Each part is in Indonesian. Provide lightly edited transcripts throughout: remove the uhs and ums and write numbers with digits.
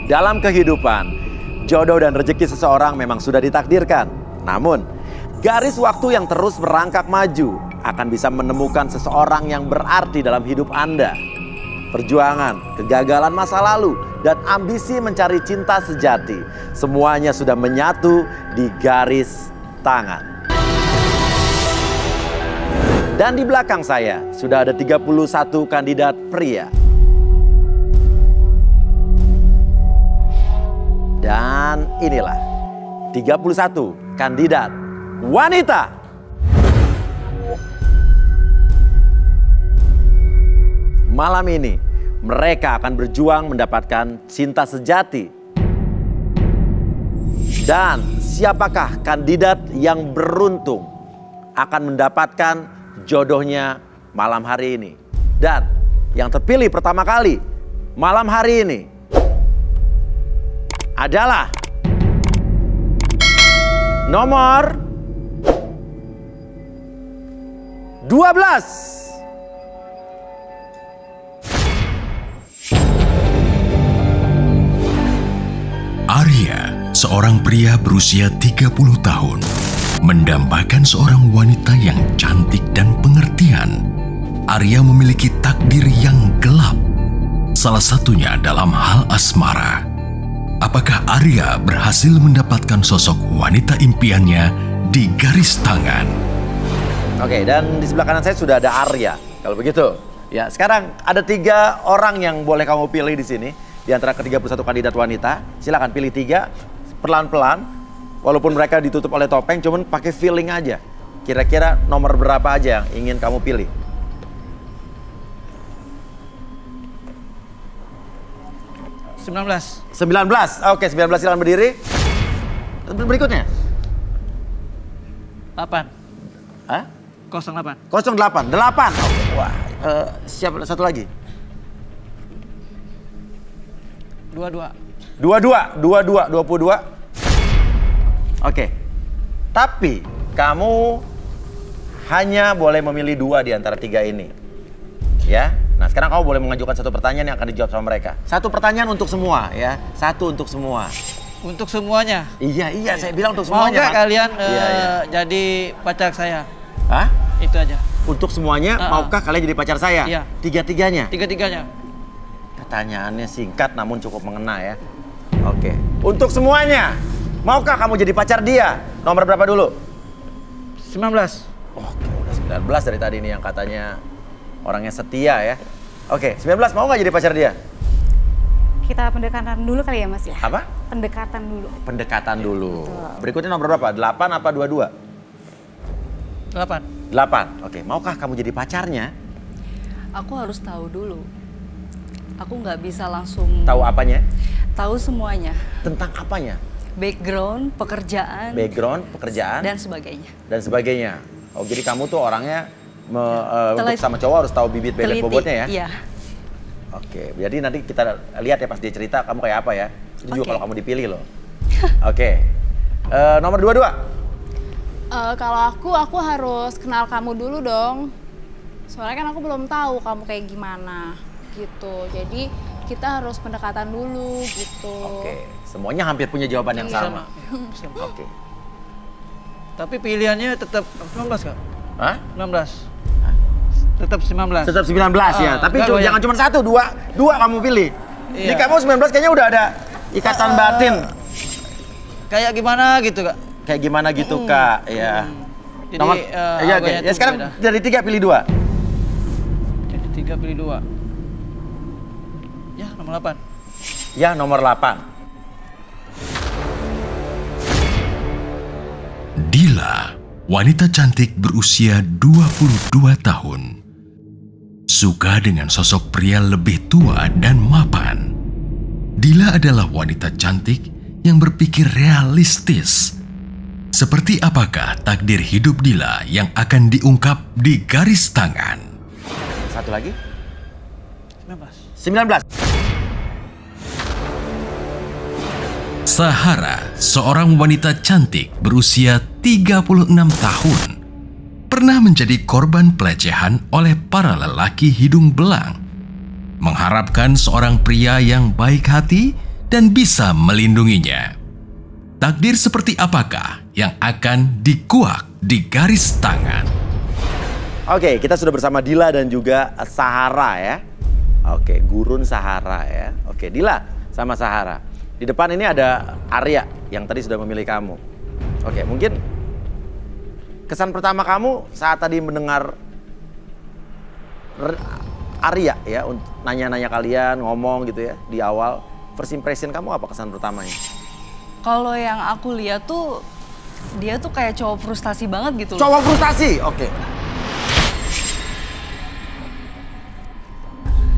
Dalam kehidupan, jodoh dan rezeki seseorang memang sudah ditakdirkan. Namun, garis waktu yang terus merangkak maju akan bisa menemukan seseorang yang berarti dalam hidup Anda. Perjuangan, kegagalan masa lalu, dan ambisi mencari cinta sejati, semuanya sudah menyatu di garis tangan. Dan di belakang saya sudah ada 31 kandidat pria. Dan inilah 31 kandidat wanita. Malam ini mereka akan berjuang mendapatkan cinta sejati. Dan siapakah kandidat yang beruntung akan mendapatkan jodohnya malam hari ini? Dan yang terpilih pertama kali malam hari ini adalah nomor 12. Arya, seorang pria berusia 30 tahun, mendambakan seorang wanita yang cantik dan pengertian. Arya memiliki takdir yang gelap, salah satunya dalam hal asmara. Apakah Arya berhasil mendapatkan sosok wanita impiannya di garis tangan? Oke, dan di sebelah kanan saya sudah ada Arya. Kalau begitu, ya sekarang ada 3 orang yang boleh kamu pilih di sini. Di antara ke-31 kandidat wanita, silakan pilih 3 pelan-pelan. Walaupun mereka ditutup oleh topeng, cuman pakai feeling aja. Kira-kira nomor berapa aja yang ingin kamu pilih? 19. Oke, 19 silakan berdiri. Berikutnya? 8. Hah? 08. 08. 8. Oke. Wah, siapa satu lagi? 22. Oke. Tapi kamu hanya boleh memilih 2 di antara 3 ini. Ya. Nah, sekarang kamu boleh mengajukan satu pertanyaan yang akan dijawab sama mereka. Satu pertanyaan untuk semua, ya. Satu untuk semua. Untuk semuanya? Iya, saya bilang untuk semuanya. Mau nggak kalian iya. jadi pacar saya? Hah? Itu aja. Untuk semuanya, maukah kalian jadi pacar saya? Iya. Tiga-tiganya? Tiga-tiganya. Pertanyaannya singkat namun cukup mengena ya. Oke. Untuk semuanya, maukah kamu jadi pacar dia? Nomor berapa dulu? 19. Oh, udah 19 dari tadi nih yang katanya orangnya setia ya. Oke, 19 mau nggak jadi pacar dia? Kita pendekatan dulu kali ya Mas ya? Apa? Pendekatan dulu. Pendekatan dulu. Betul. Berikutnya nomor berapa? 8 apa 22? 8. 8. Oke, maukah kamu jadi pacarnya? Aku harus tahu dulu. Aku nggak bisa langsung Tahu apanya? tahu semuanya. Tentang apanya? Background, pekerjaan, Dan sebagainya. Oh, jadi kamu tuh orangnya untuk sama cowok harus tahu bibit bebek bobotnya ya? Iya. Oke, jadi nanti kita lihat ya pas dia cerita kamu kayak apa ya. Itu juga kalau kamu dipilih loh. Oke. Nomor 22. Kalau aku harus kenal kamu dulu dong. Soalnya kan aku belum tahu kamu kayak gimana gitu. Jadi kita harus pendekatan dulu gitu. Oke, semuanya hampir punya jawaban yang sama. Oke. Tapi pilihannya tetap 19 Kak? Hah? 19. Tetap 19. Tetap 19 ya. Tapi jangan cuma 1, 2 kamu pilih. Di kamu 19 kayaknya udah ada ikatan batin. Kayak gimana gitu Kak? Kayak gimana gitu Kak, ya. Jadi nomor, ya sekarang dari 3 pilih 2. Jadi 3 pilih 2. Ya, nomor 8. Ya, nomor 8. Dila, wanita cantik berusia 22 tahun. Suka dengan sosok pria lebih tua dan mapan. Dila adalah wanita cantik yang berpikir realistis. Seperti apakah takdir hidup Dila yang akan diungkap di garis tangan? Satu lagi? 19. Sahara, seorang wanita cantik berusia 36 tahun, pernah menjadi korban pelecehan oleh para lelaki hidung belang. Mengharapkan seorang pria yang baik hati dan bisa melindunginya. Takdir seperti apakah yang akan dikuak di garis tangan? Oke, kita sudah bersama Dila dan juga Sahara ya. Oke, Gurun Sahara ya. Oke, Dila sama Sahara. Di depan ini ada Arya yang tadi sudah memilih kamu. Oke, mungkin kesan pertama kamu saat tadi mendengar Arya ya, untuk nanya-nanya kalian, ngomong gitu ya di awal. First impression kamu apa kesan pertamanya? Kalau yang aku lihat tuh, dia tuh kayak cowok frustasi banget gitu loh. Cowok frustasi, oke.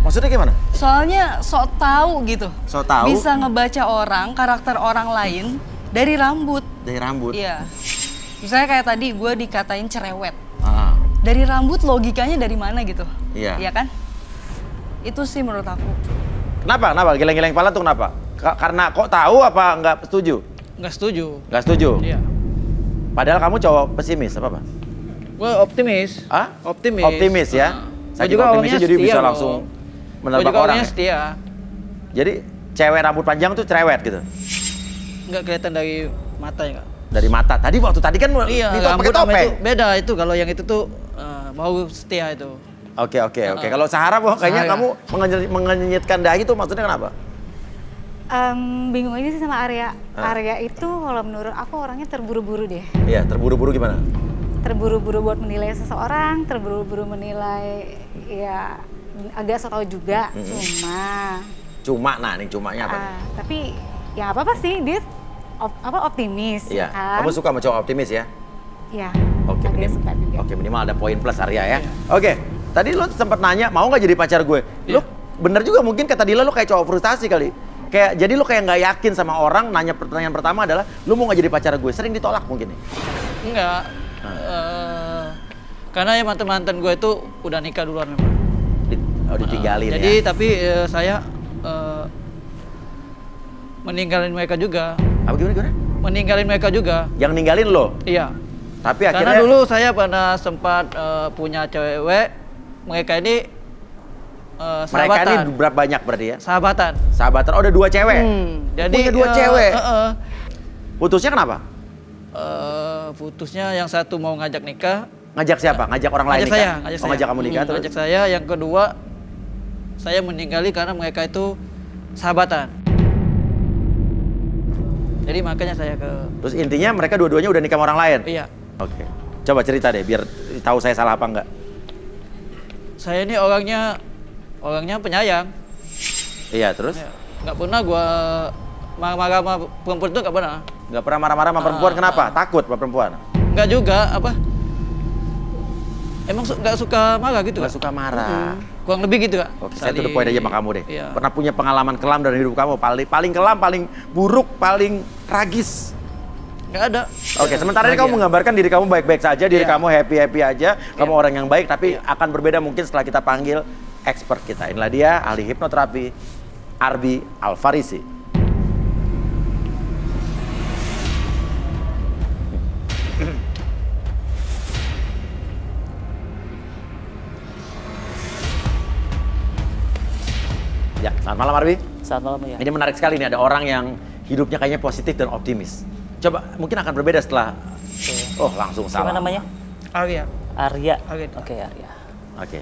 Maksudnya gimana? Soalnya sok tahu gitu. Sok tahu? Bisa ngebaca orang, karakter orang lain dari rambut. Dari rambut? Iya. Misalnya kayak tadi gue dikatain cerewet. Ah. Dari rambut logikanya dari mana gitu. Iya. Iya kan? Itu sih menurut aku. Kenapa? Kenapa? Geleng-geleng kepala tuh kenapa? Karena kok tahu apa nggak setuju? Nggak setuju. Nggak setuju? Iya. Padahal kamu cowok pesimis, apa? Gue optimis. Ah? Optimis. Optimis ya? Gue Saking juga optimisnya orangnya jadi setia bisa loh. langsung Gue menebak juga orang orangnya ya? setia. Jadi cewek rambut panjang tuh cerewet gitu? Nggak kelihatan dari mata ya, Kak? Dari mata. Tadi waktu tadi kan Iya, pakai rambut sama topeng. itu beda itu. Kalau yang itu tuh mau setia itu. Oke. Kalau Sahara kayaknya Sahara. kamu mengenyitkan dahi tuh maksudnya kenapa? Bingung aja sih sama Arya. Arya itu kalau menurut aku orangnya terburu-buru deh. Iya, terburu-buru gimana? Terburu-buru buat menilai seseorang, terburu-buru menilai ya agak so tau juga. Cuma, nah nih cumanya apa? nih? Tapi ya apa sih dia optimis. Iya, Kan? kamu suka sama cowok optimis ya? Iya. Oke, agak suka juga. Oke, minimal ada poin plus Arya ya. Oke, tadi lu sempat nanya mau nggak jadi pacar gue? Lu bener juga mungkin kata Dila lu kayak cowok frustasi kali. Kayak jadi lu kayak nggak yakin sama orang. Nanya pertanyaan pertama adalah lu mau nggak jadi pacar gue? Sering ditolak mungkin nih. Enggak. Karena ya mantan-mantan gue itu udah nikah duluan memang. Ditinggalin Jadi ya. tapi saya meninggalin mereka juga. Apa gimana? Meninggalin mereka juga. Yang ninggalin lo. Iya. Tapi Karena akhirnya dulu saya pernah sempat punya cewek. Mereka ini mereka ini sahabatan. berapa banyak berarti ya? Sahabatan. Sahabatan. Oh, ada 2 cewek. Jadi punya 2 cewek. Putusnya kenapa? Putusnya yang satu mau ngajak nikah. Ngajak siapa? Ngajak orang lain Ngajak nikah? saya. Ngajak Oh, saya. ngajak kamu nikah terus? Ngajak saya. Yang kedua, saya meninggali karena mereka itu sahabatan. Jadi makanya saya ke... Terus intinya mereka dua-duanya udah nikah sama orang lain? Iya. Oke. Coba cerita deh biar tahu saya salah apa enggak. Saya ini orangnya penyayang. Iya, terus? Ya, nggak pernah gua marah-marah sama perempuan itu nggak pernah. Nggak pernah marah-marah sama perempuan, kenapa? Takut sama perempuan? Nggak juga, apa? Emang nggak suka marah gitu, Nggak Kak? suka marah. Kurang lebih gitu, Kak. Oke, saya tuh poin aja sama kamu deh. Iya. Pernah punya pengalaman kelam dalam hidup kamu? Paling kelam, paling buruk, paling tragis? Nggak ada. Oke, sementara ini Bahagia. kamu menggambarkan diri kamu baik-baik saja, diri Iya. kamu happy-happy aja, kamu Iya. orang yang baik, tapi akan berbeda mungkin setelah kita panggil expert kita. Inilah dia, ahli hipnoterapi, Arbi Alfarisi. Ya, selamat malam Arbi. Selamat malam ya. Ini menarik sekali nih, ada orang yang hidupnya kayaknya positif dan optimis. Coba, mungkin akan berbeda setelah... Oh, langsung salah. Siapa namanya? Arya. Arya. Arya. Oke, Arya. Oke.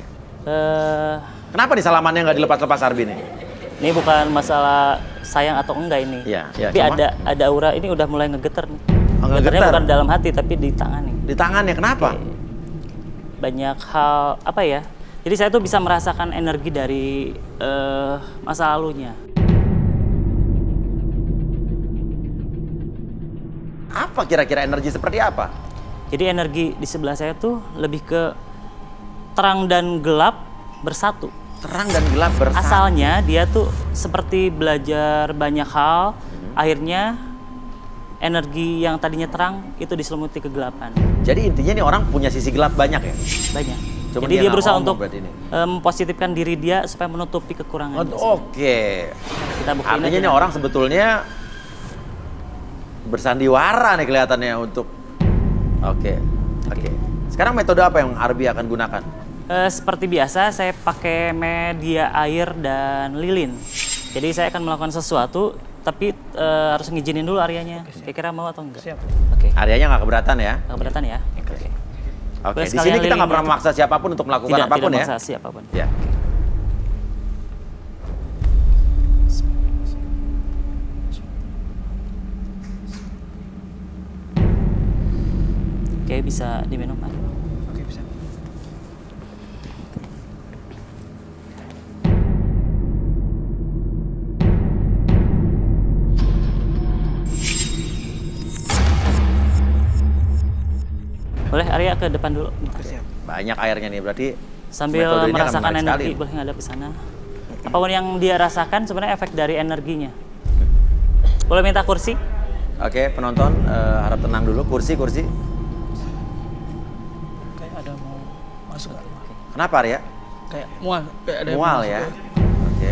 Eh, Kenapa nih salamannya nggak dilepas-lepas Arbi nih? ini bukan masalah sayang atau enggak ini. Iya, iya, Tapi cuma- ada aura ini udah mulai ngegeter nih. Oh, Ngegeternya ngegeter? bukan dalam hati tapi di tangan nih. Di tangannya, kenapa? Banyak hal apa ya? Jadi saya tuh bisa merasakan energi dari masa lalunya. Apa kira-kira energi seperti apa? Jadi energi di sebelah saya tuh lebih ke terang dan gelap bersatu. Terang dan gelap bersatu. Asalnya dia tuh seperti belajar banyak hal, akhirnya energi yang tadinya terang itu diselimuti kegelapan. Jadi intinya nih orang punya sisi gelap banyak ya? Banyak. Cuma Jadi dia dia nggak berusaha ngomong untuk berarti ini. mempositifkan diri dia supaya menutupi kekurangan. Oke. Kita buktiin Artinya aja nih nanti. orang sebetulnya bersandiwara nih kelihatannya untuk... Oke. Sekarang metode apa yang Arbi akan gunakan? Seperti biasa saya pakai media air dan lilin. Jadi saya akan melakukan sesuatu tapi harus ngizinin dulu Aryanya. Kira-kira mau atau enggak? Siap. Oke. Aryanya nggak keberatan ya? Nggak keberatan ya? Oke. Oke, Boleh di sekalian sini kita nggak liling pernah gitu. memaksa siapapun untuk melakukan apapun tidak ya. maksa siapapun. Ya. Oke, bisa diminum Arya. Oke, bisa. Boleh Arya ke depan dulu. Siap. Banyak airnya nih, berarti Sambil metodenya akan merasakan menarik energi, sekali. boleh ngadap ke sana. Apapun yang dia rasakan sebenarnya efek dari energinya. Boleh minta kursi? Oke, penonton harap tenang dulu. Kursi. Kayak ada mau masuk. Kenapa Arya? Kayak mual. Kayak ada yang Mual mau ya. masuk. Oke.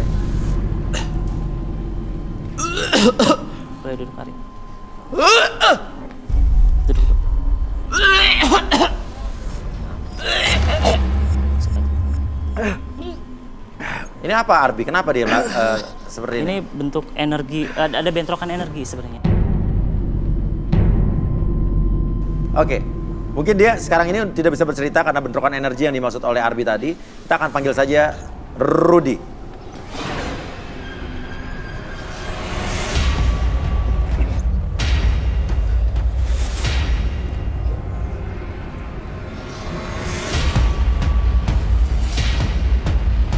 Boleh duduk Arya. Duduk. Ini apa Arbi? Kenapa dia seperti ini? Ini bentuk energi, ada bentrokan energi sebenarnya. Oke. Mungkin dia sekarang ini tidak bisa bercerita karena bentrokan energi yang dimaksud oleh Arbi tadi. Kita akan panggil saja Rudy.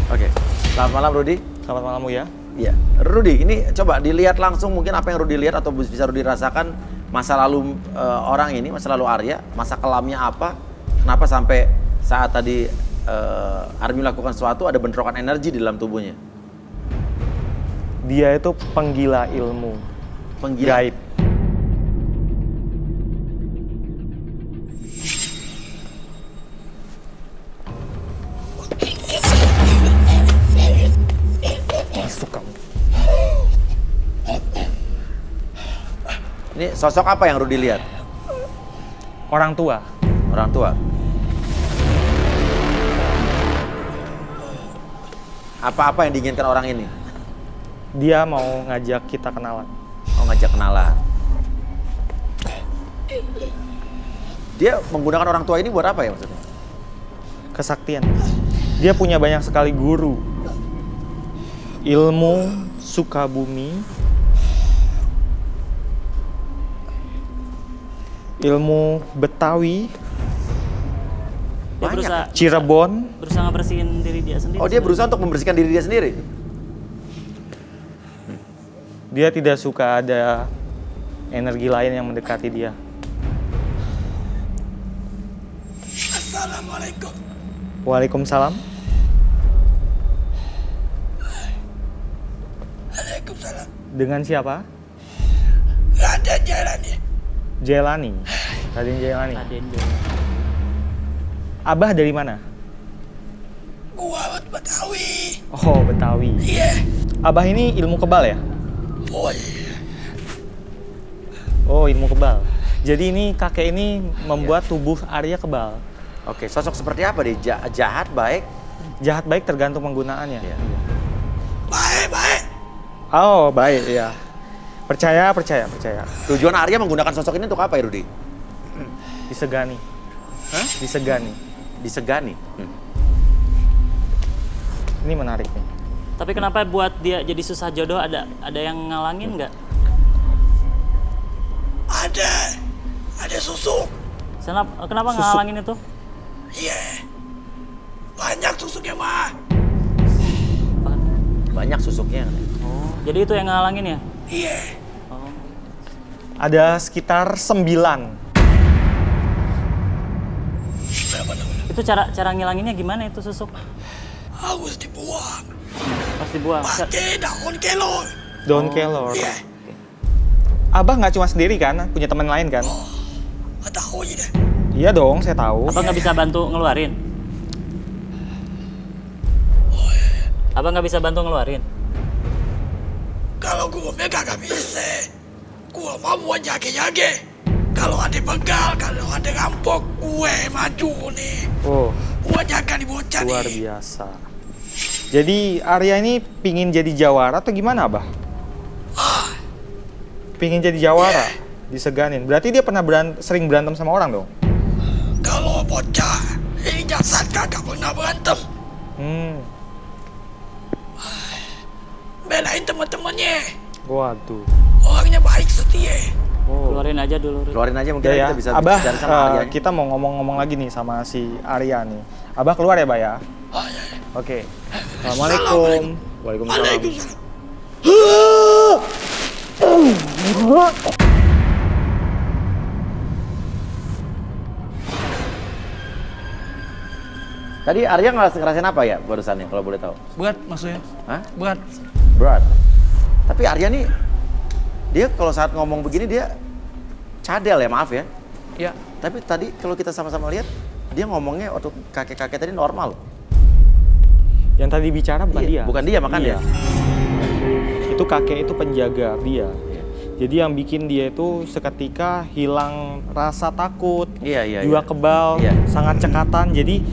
Oke. Selamat malam Rudy. Selamat malam ya. Iya, Rudy, ini coba dilihat langsung mungkin apa yang Rudy lihat atau bisa Rudy rasakan masa lalu orang ini, masa lalu Arya, masa kelamnya apa, kenapa sampai saat tadi Armi melakukan sesuatu ada bentrokan energi di dalam tubuhnya. Dia itu penggila ilmu. Penggila. Gaib. Masuk kamu. Ini sosok apa yang Rudy lihat? Orang tua. Orang tua. Apa-apa yang diinginkan orang ini? Dia mau ngajak kita kenalan. Mau ngajak kenalan. Dia menggunakan orang tua ini buat apa ya maksudnya? Kesaktian. Dia punya banyak sekali guru. Ilmu Sukabumi. Ilmu Betawi. Dia berusaha Cirebon. berusaha ngebersihin diri dia sendiri. Oh, dia berusaha untuk membersihkan diri dia sendiri. Dia tidak suka ada energi lain yang mendekati dia. Assalamualaikum. Waalaikumsalam. Waalaikumsalam. Dengan siapa? Raden Jailani. Jailani. Raden Jailani. Raden. Abah dari mana? Gua Betawi. Oh, Betawi. Iya. Abah ini ilmu kebal ya? Oh iya. Oh, ilmu kebal. Jadi ini kakek ini membuat tubuh Arya kebal. Oke, sosok seperti apa dia? Jahat, baik? Jahat baik tergantung penggunaannya. Iya. Baik. Oh, baik ya. Percaya. Tujuan Arya menggunakan sosok ini untuk apa ya, Rudy? Disegani. Hah? Disegani. Disegani. Ini menarik nih. Tapi kenapa buat dia jadi susah jodoh, ada yang ngalangin nggak? Ada susuk. Kenapa ngalangin itu? Iya. Banyak susuknya mah. Banyak susuknya. Oh, jadi itu yang ngalangin ya? Iya. Oh. Ada sekitar 9. Itu cara ngilanginnya gimana itu susuk? Harus dibuang. Pasti buang. Pakai daun kelor. Daun kelor. Iya. Abah nggak cuma sendiri kan? Punya teman lain kan? Tahu aja deh. Iya dong, saya tahu. Abang nggak bisa bantu ngeluarin? Abang nggak bisa bantu ngeluarin? Kalau gua megang gak bisa. Gua mau buat jage-jage. Kalau ada begal, kalau ada rampok, gue maju nih. Oh, Gua jaga di bocah luar nih. biasa. Jadi Arya ini pingin jadi jawara atau gimana, Abah? pingin jadi jawara, diseganin. Berarti dia pernah sering berantem sama orang dong? Kalau bocah, ini jasad kagak pernah berantem. Belain teman-temannya. Waduh. Orangnya baik setia. Keluarin aja dulu. Keluarin aja mungkin Ya, kita bisa Abah, bicara sama Arya. kita mau ngomong-ngomong lagi nih sama si Arya nih. Abah keluar ya, Bah ya? Oh, iya. Oke. Assalamualaikum. Waalaikumsalam. Waalaikumsalam. Tadi Arya ngerasain apa ya barusan ya kalau boleh tahu? Berat maksudnya. Hah? Berat. Berat. Tapi Arya nih, dia kalau saat ngomong begini dia cadel ya, maaf ya. Ya. Tapi tadi kalau kita sama-sama lihat, dia ngomongnya waktu kakek-kakek tadi normal. Yang tadi bicara bukan dia. Bukan dia makanya. Iya. Itu kakek itu penjaga dia. Jadi yang bikin dia itu seketika hilang rasa takut, juga kebal, sangat cekatan. Jadi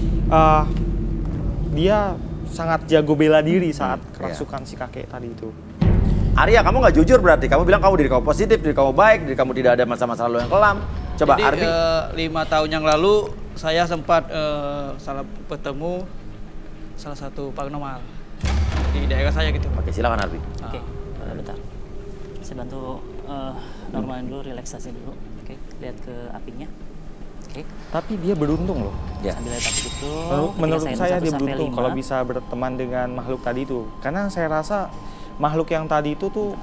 dia sangat jago bela diri saat kerasukan si kakek tadi itu. Arya, kamu nggak jujur berarti. Kamu bilang kamu diri kamu positif, diri kamu baik, diri kamu tidak ada masa-masa lalu yang kelam. Coba Jadi, Arbi. 5 tahun yang lalu saya sempat salah bertemu salah satu paranormal di daerah saya gitu. Oke, silakan Arbi. Oke, bentar. Saya bantu normalin dulu, relaksasi dulu. Oke, lihat ke apinya. Oke. Tapi dia beruntung loh. Sambil lihat api itu. Menurut saya dia beruntung kalau bisa berteman dengan makhluk tadi itu. Karena saya rasa makhluk yang tadi itu tuh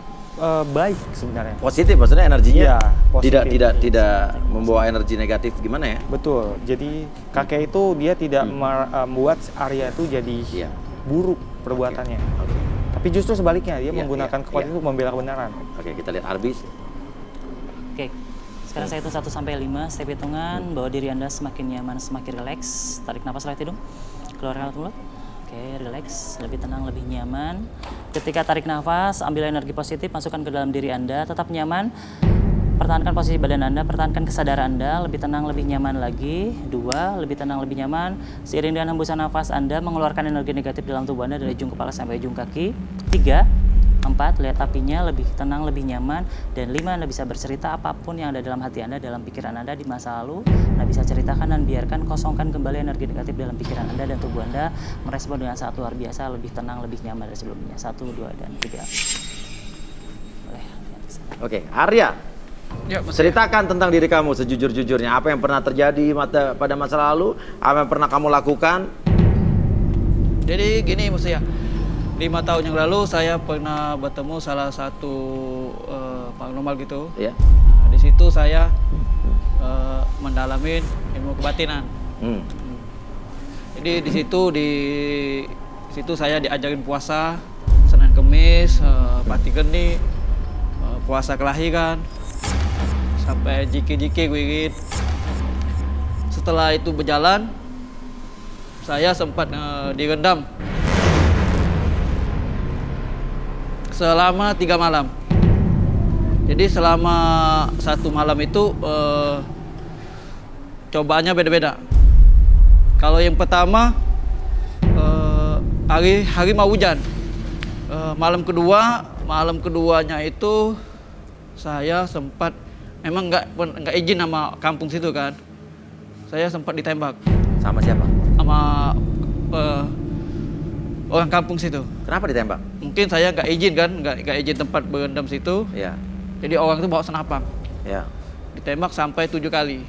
baik sebenarnya. Positif, maksudnya energinya positif. tidak membawa energi negatif gimana ya? Betul. Jadi kakek itu dia tidak membuat Arya itu jadi buruk perbuatannya. Tapi justru sebaliknya dia menggunakan kekuatan itu membela kebenaran. Oke, kita lihat Arbi. Oke. Sekarang saya hitung 1 sampai 5 step hitungan, bawa diri Anda semakin nyaman, semakin rileks. Tarik nafas lewat hidung. Keluarkan lewat mulut. Oke, relax, lebih tenang, lebih nyaman. Ketika tarik nafas, ambil energi positif, masukkan ke dalam diri Anda, tetap nyaman. Pertahankan posisi badan Anda, pertahankan kesadaran Anda, lebih tenang, lebih nyaman lagi. 2, lebih tenang, lebih nyaman. Seiring dengan hembusan nafas Anda, mengeluarkan energi negatif dalam tubuh Anda dari ujung kepala sampai ujung kaki. 3, 4, lihat apinya, lebih tenang, lebih nyaman. Dan 5, Anda bisa bercerita apapun yang ada dalam hati Anda, dalam pikiran Anda di masa lalu. Anda bisa ceritakan dan biarkan kosongkan kembali energi negatif dalam pikiran Anda dan tubuh Anda merespon dengan sangat luar biasa, lebih tenang, lebih nyaman dari sebelumnya. 1, 2, dan 3. Boleh. Oke, Arya. Ceritakan tentang diri kamu sejujur-jujurnya. Apa yang pernah terjadi pada masa lalu, apa yang pernah kamu lakukan. Jadi gini maksudnya, 5 tahun yang lalu saya pernah bertemu salah satu paranormal gitu. Nah, di situ saya mendalamin ilmu kebatinan. Jadi di situ saya diajarin puasa Senin Kemis, pati geni, puasa kelahiran, sampai jiki-jiki wirid. Setelah itu berjalan, saya sempat direndam selama 3 malam. Jadi selama 1 malam itu cobaannya beda-beda. Kalau yang pertama hari mau hujan. Malam keduanya itu saya sempat memang nggak izin sama kampung situ kan. Saya sempat ditembak. Sama siapa? Sama orang kampung situ. Kenapa ditembak? Mungkin saya nggak izin kan, nggak izin tempat berendam situ. Jadi orang itu bawa senapang. Ditembak sampai 7 kali.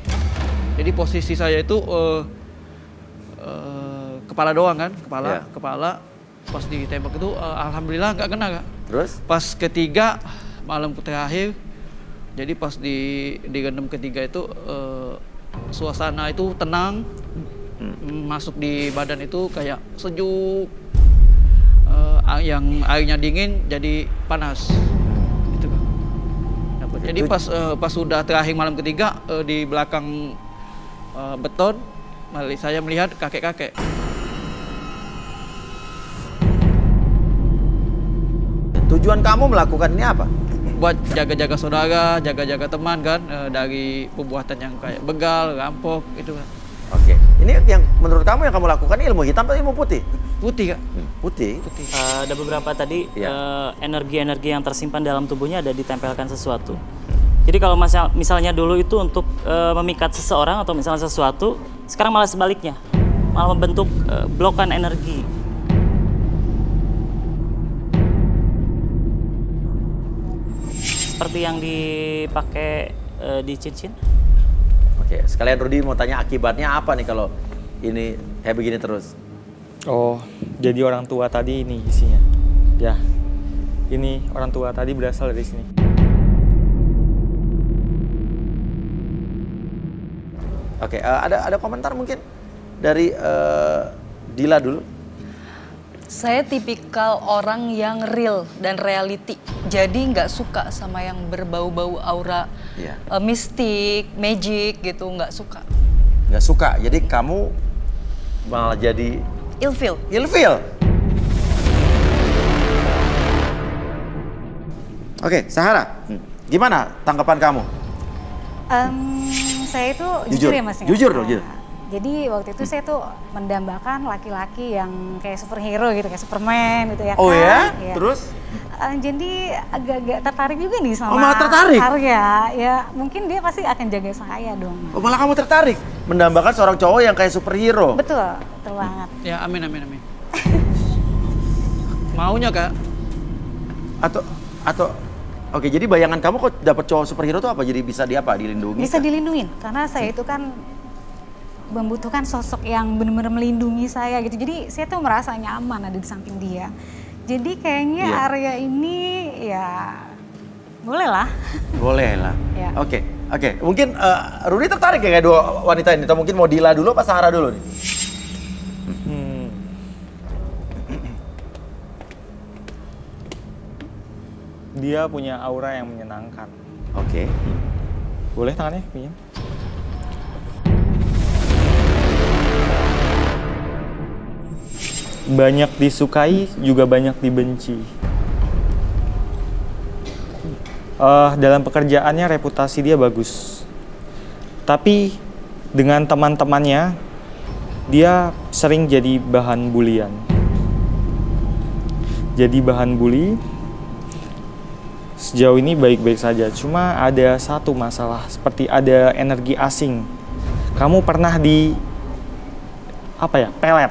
Jadi posisi saya itu kepala doang kan, kepala. Pas ditembak itu alhamdulillah nggak kena Kak. Terus? Pas ketiga malam terakhir, jadi pas direndam ketiga itu suasana itu tenang, masuk di badan itu kayak sejuk, yang airnya dingin jadi panas. Gitu Kak. Jadi pas sudah terakhir malam ketiga di belakang beton, saya melihat kakek-kakek. Tujuan kamu melakukan ini apa? Buat jaga-jaga saudara, jaga-jaga teman kan, dari perbuatan yang kayak begal, rampok, itu kan. Oke, ini yang menurut kamu yang kamu lakukan ilmu hitam atau ilmu putih? Putih, Kak. Putih. Ada beberapa tadi energi-energi yang tersimpan dalam tubuhnya ada ditempelkan sesuatu. Jadi kalau misalnya dulu itu untuk memikat seseorang atau misalnya sesuatu, sekarang malah sebaliknya, malah membentuk blokan energi. Seperti yang dipakai di cincin. Oke, sekalian Rudy mau tanya akibatnya apa nih kalau ini kayak begini terus? Oh, jadi orang tua tadi ini isinya. Ya, ini orang tua tadi berasal dari sini. Oke, ada komentar mungkin dari Dila dulu. Saya tipikal orang yang real dan reality. Jadi nggak suka sama yang berbau-bau aura mistik, magic gitu, nggak suka. Nggak suka, jadi kamu malah jadi ilfil. Ilfil. Oke, Sahara, gimana tanggapan kamu? Saya itu jujur ya Mas. Jujur dong, jujur. Jadi waktu itu saya tuh mendambakan laki-laki yang kayak superhero gitu, kayak Superman gitu ya. Oh kan? ya? Terus? Jadi agak-agak tertarik juga nih sama malah tertarik? Arya. Ya mungkin dia pasti akan jaga saya dong. Oh malah kamu tertarik? Mendambakan seorang cowok yang kayak superhero? Betul, betul banget. Ya amin. Maunya Kak? Atau oke, jadi bayangan kamu kok dapet cowok superhero tuh apa? Jadi bisa dilindungi? Bisa dilindungin, karena saya itu kan membutuhkan sosok yang benar-benar melindungi saya gitu. Jadi saya tuh merasa nyaman ada di samping dia. Jadi kayaknya Arya ini ya boleh lah. Boleh lah. Ya. Oke. Mungkin Rudy tertarik ya kayak dua wanita ini? Atau mungkin mau Dila dulu apa Sahara dulu nih? Dia punya aura yang menyenangkan. Oke. Boleh tangannya pinjam? Banyak disukai, juga banyak dibenci. Dalam pekerjaannya reputasi dia bagus. Tapi dengan teman-temannya, dia sering jadi bahan bulian. Jadi bahan bully. Sejauh ini baik-baik saja, cuma ada satu masalah, seperti ada energi asing. Kamu pernah pelet?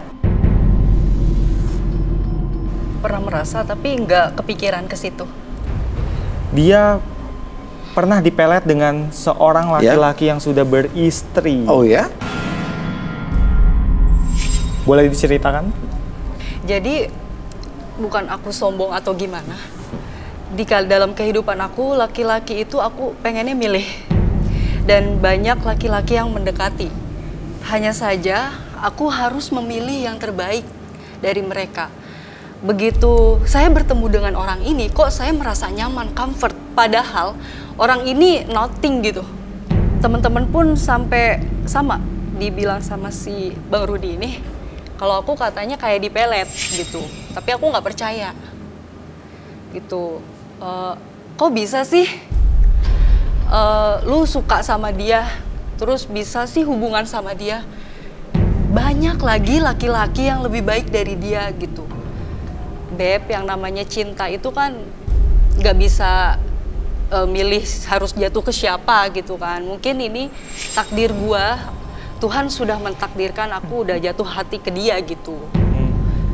Pernah merasa tapi nggak kepikiran ke situ. Dia pernah dipelet dengan seorang laki-laki yang sudah beristri. Oh ya? Boleh diceritakan? Jadi bukan aku sombong atau gimana. Dalam kehidupan aku, laki-laki itu aku pengennya milih. Dan banyak laki-laki yang mendekati. Hanya saja aku harus memilih yang terbaik dari mereka. Begitu saya bertemu dengan orang ini, kok saya merasa nyaman, comfort. Padahal orang ini nothing gitu. Teman-teman pun sampai sama dibilang sama si Bang Rudy ini, kalau aku katanya kayak dipelet gitu. Tapi aku nggak percaya gitu. Kok bisa sih lu suka sama dia, terus bisa sih hubungan sama dia? Banyak lagi laki-laki yang lebih baik dari dia gitu. Beb, yang namanya cinta itu kan gak bisa milih harus jatuh ke siapa gitu kan. Mungkin ini takdir gua, Tuhan sudah mentakdirkan aku udah jatuh hati ke dia gitu.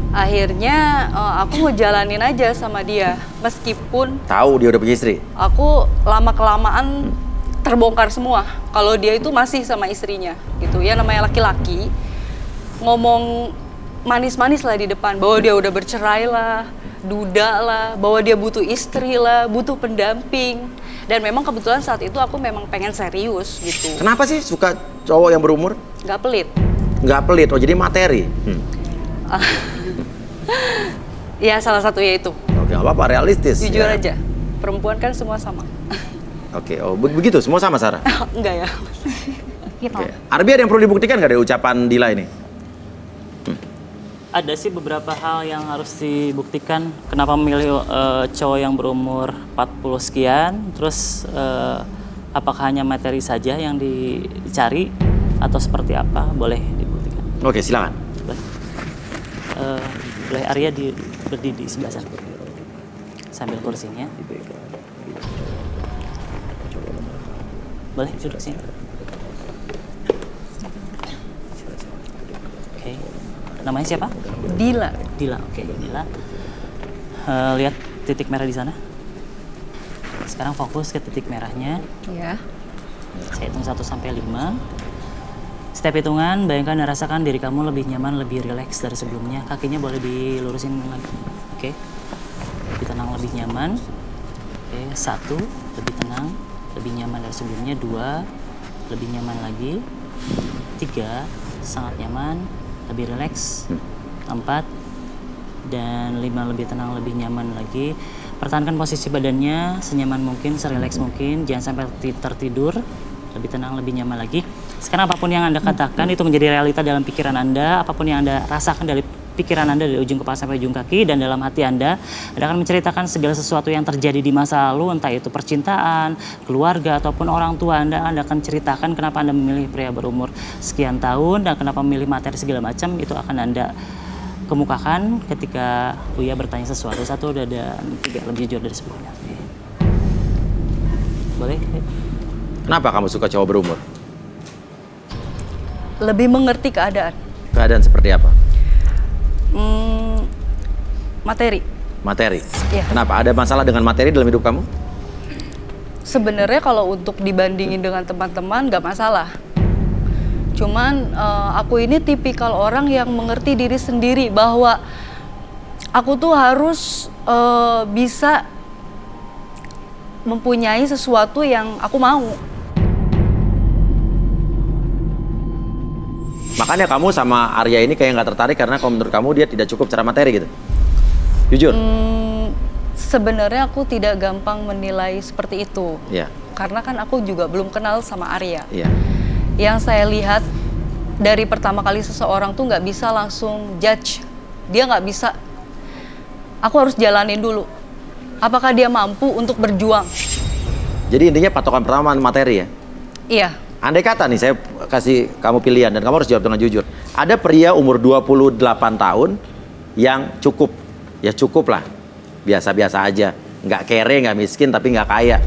Akhirnya aku ngejalanin aja sama dia, meskipun tahu dia udah punya istri. Aku lama-kelamaan terbongkar semua kalau dia itu masih sama istrinya gitu. Ya namanya laki-laki, ngomong manis-manis lah di depan bahwa dia udah bercerai lah, duda lah, bahwa dia butuh istri lah, butuh pendamping. Dan memang kebetulan saat itu aku memang pengen serius gitu. Kenapa sih suka cowok yang berumur? Gak pelit. Gak pelit, oh jadi materi. Ya salah satunya itu. Oke, gak apa-apa, realistis. Jujur aja, perempuan kan semua sama. Oke, oh begitu, semua sama Sarah? Enggak ya. Okay. Arbi ada yang perlu dibuktikan gak dari ucapan Dila ini? Ada sih beberapa hal yang harus dibuktikan. Kenapa memilih cowok yang berumur 40 sekian, terus apakah hanya materi saja yang dicari atau seperti apa? Boleh dibuktikan. Oke, silakan. Boleh Arya berdiri di sebelah sana. Sambil kursinya. Boleh duduk sini. Oke. Namanya siapa? Dila. Dila, oke. Dila. Lihat titik merah di sana. Sekarang fokus ke titik merahnya. Iya. Saya hitung 1 sampai 5. Setiap hitungan, bayangkan dan rasakan diri kamu lebih nyaman, lebih rileks dari sebelumnya. Kakinya boleh dilurusin lagi. Oke. Lebih tenang, lebih nyaman. Oke, 1, lebih tenang, lebih nyaman dari sebelumnya. 2, lebih nyaman lagi. 3, sangat nyaman, lebih rileks. 4, dan 5, lebih tenang, lebih nyaman lagi. Pertahankan posisi badannya senyaman mungkin, serileks mungkin. Jangan sampai tertidur. Lebih tenang, lebih nyaman lagi. Sekarang apapun yang Anda katakan itu menjadi realita dalam pikiran Anda. Apapun yang Anda rasakan dari pikiran Anda dari ujung kepala sampai ujung kaki dan dalam hati Anda akan menceritakan segala sesuatu yang terjadi di masa lalu, entah itu percintaan, keluarga, ataupun orang tua Anda. Anda akan ceritakan kenapa Anda memilih pria berumur sekian tahun dan kenapa memilih materi segala macam. Itu akan Anda kemukakan ketika Uya bertanya sesuatu. 1, 2, dan 3, lebih jujur dari sebelumnya. Boleh? Kenapa kamu suka cowok berumur? Lebih mengerti keadaan. Keadaan seperti apa? Materi. Materi? Iya. Kenapa? Ada masalah dengan materi dalam hidup kamu? Sebenarnya kalau untuk dibandingin dengan teman-teman nggak masalah. Cuman aku ini tipikal orang yang mengerti diri sendiri bahwa aku tuh harus bisa mempunyai sesuatu yang aku mau. Makanya kamu sama Arya ini kayak nggak tertarik karena kalau menurut kamu dia tidak cukup secara materi gitu? Jujur? Sebenarnya aku tidak gampang menilai seperti itu. Iya. Karena kan aku juga belum kenal sama Arya. Iya. Yang saya lihat dari pertama kali seseorang tuh nggak bisa langsung judge. Dia nggak bisa. Aku harus jalanin dulu. Apakah dia mampu untuk berjuang? Jadi intinya patokan pertama materi ya? Iya. Andai kata nih saya kasih kamu pilihan dan kamu harus jawab dengan jujur. Ada pria umur 28 tahun yang cukup. Ya cukup lah. Biasa-biasa aja. Nggak kere, nggak miskin, tapi nggak kaya.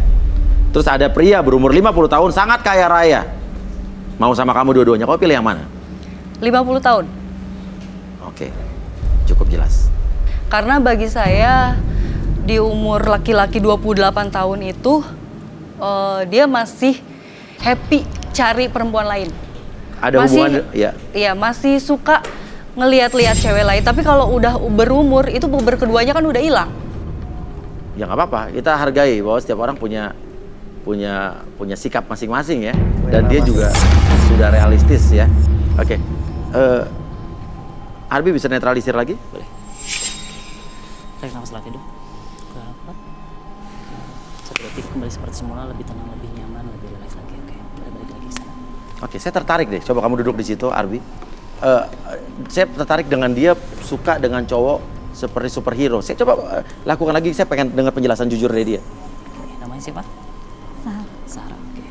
Terus ada pria berumur 50 tahun sangat kaya raya. Mau sama kamu dua-duanya, kamu pilih yang mana? 50 tahun. Oke. Cukup jelas. Karena bagi saya di umur laki-laki 28 tahun itu dia masih happy cari perempuan lain. Ada hubungan ya? Iya, masih suka ngelihat-lihat cewek lain. Tapi kalau udah berumur itu puber keduanya kan udah hilang. Ya nggak apa-apa, kita hargai bahwa setiap orang punya sikap masing-masing ya. Dan dia juga sudah realistis ya. Oke. Arbi bisa netralisir lagi? Boleh. Tarik nafas latih dulu. 1 detik kembali seperti semula, lebih tenang, lebih nyaman, lebih rileks lagi. Oke, balik lagi ke sana. Oke, saya tertarik deh. Coba kamu duduk di situ, Arbi. Saya tertarik dengan dia suka dengan cowok seperti superhero. Saya coba lakukan lagi. Saya pengen dengar penjelasan jujur dari dia. Oke, namanya siapa? Sahara. Oke.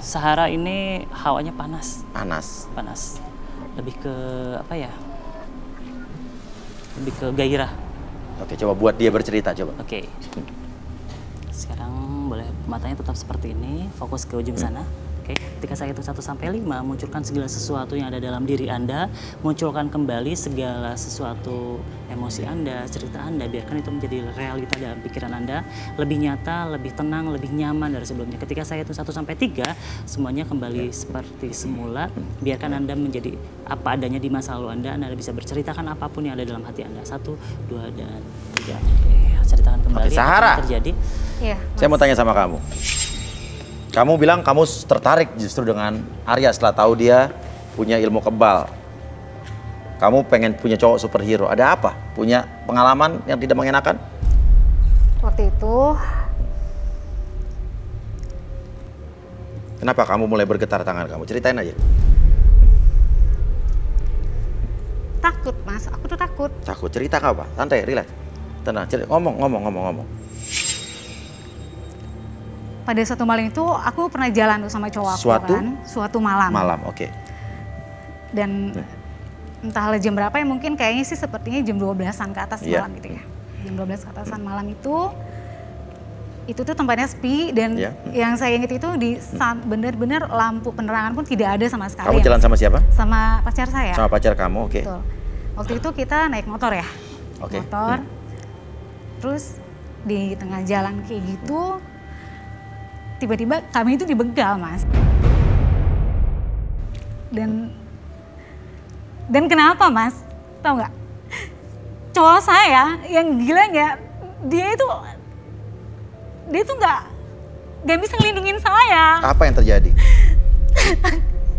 Sahara ini hawanya panas. Panas. Lebih ke apa ya? Lebih ke gairah. Oke, coba buat dia bercerita coba. Oke. Sekarang boleh matanya tetap seperti ini, fokus ke ujung sana. Oke. Ketika saya hitung 1 sampai 5, munculkan segala sesuatu yang ada dalam diri Anda, munculkan kembali segala sesuatu emosi Anda, cerita Anda, biarkan itu menjadi realita dalam pikiran Anda, lebih nyata, lebih tenang, lebih nyaman dari sebelumnya. Ketika saya hitung 1 sampai 3, semuanya kembali seperti semula, biarkan Anda menjadi apa adanya di masa lalu Anda bisa berceritakan apapun yang ada dalam hati Anda. 1, 2, dan 3. Oke, ceritakan kembali Sahara. apa yang terjadi. Iya. Saya mau tanya sama kamu. Kamu bilang kamu tertarik justru dengan Arya setelah tahu dia punya ilmu kebal. Kamu pengen punya cowok superhero. Ada apa? Punya pengalaman yang tidak mengenakan? Waktu itu. Kenapa kamu mulai bergetar tangan kamu? Ceritain aja. Takut, Mas. Aku tuh takut. Takut. Cerita apa? Santai, relax. Tenang, ngomong. Pada suatu malam itu aku pernah jalan tuh sama cowok aku kan. Suatu malam. Malam, oke. Dan entahlah jam berapa ya, mungkin kayaknya sih sepertinya jam 12-an ke atas malam gitu ya. Jam 12 ke atasan malam itu tuh tempatnya sepi dan yang saya ingat itu di bener-bener lampu penerangan pun tidak ada sama sekali. Kamu jalan sama siapa? Sama pacar saya. Sama pacar kamu, oke. Betul. Waktu itu kita naik motor ya. Motor. Terus di tengah jalan kayak gitu, tiba-tiba kami itu dibegal, Mas. Dan kenapa, Mas? Tahu nggak? Cowok saya yang gilanya, dia itu nggak bisa ngelindungin saya. Apa yang terjadi?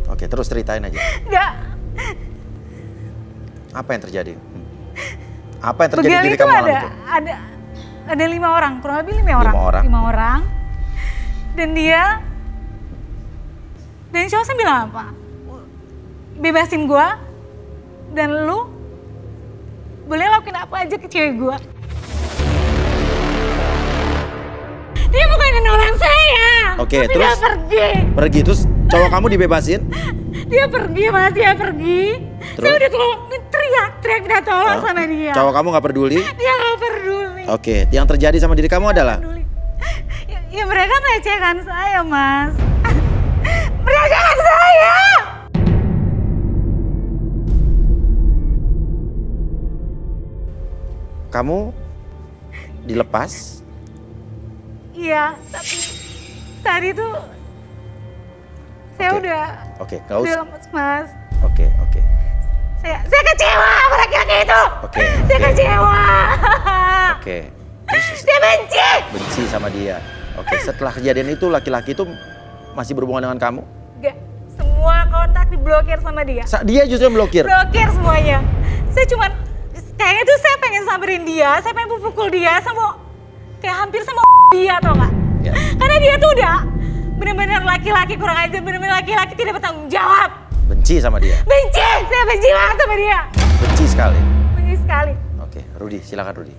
Oke, terus ceritain aja. Nggak. Apa yang terjadi? Apa yang terjadi di kamu malam itu? Ada 5 orang, kurang lebih 5 orang. Dan cowok saya bilang apa? Bebasin gua dan lu boleh lakuin apa aja ke cewek gua. Dia bukan nolong saya. Oke, tapi terus dia pergi. Pergi, terus cowok kamu dibebasin? Dia pergi, Mas, dia pergi. Terus? Saya udah teriak minta tolong sama dia. Cowok kamu nggak peduli? Dia nggak peduli. Oke, yang terjadi sama diri kamu adalah? Ya mereka melecehkan saya, Mas. Melecehkan saya. Kamu dilepas? Iya, tapi saat itu saya udah lemes, Mas. Oke. Saya kecewa sama laki-laki itu. Saya kecewa. Oke. Saya benci sama dia. Oke, setelah kejadian itu laki-laki itu masih berhubungan dengan kamu? Enggak, semua kontak diblokir sama dia. Dia justru yang blokir? Blokir semuanya. Saya cuman, kayaknya tuh saya pengen samperin dia, saya pengen pukul dia sama, kayak hampir sama dia, tau gak? Ya. Karena dia tuh udah bener-bener laki-laki kurang ajar, bener-bener laki-laki tidak bertanggung jawab. Benci sama dia? Benci, saya benci banget sama dia. Benci sekali? Benci sekali. Oke, Rudy, silakan Rudy.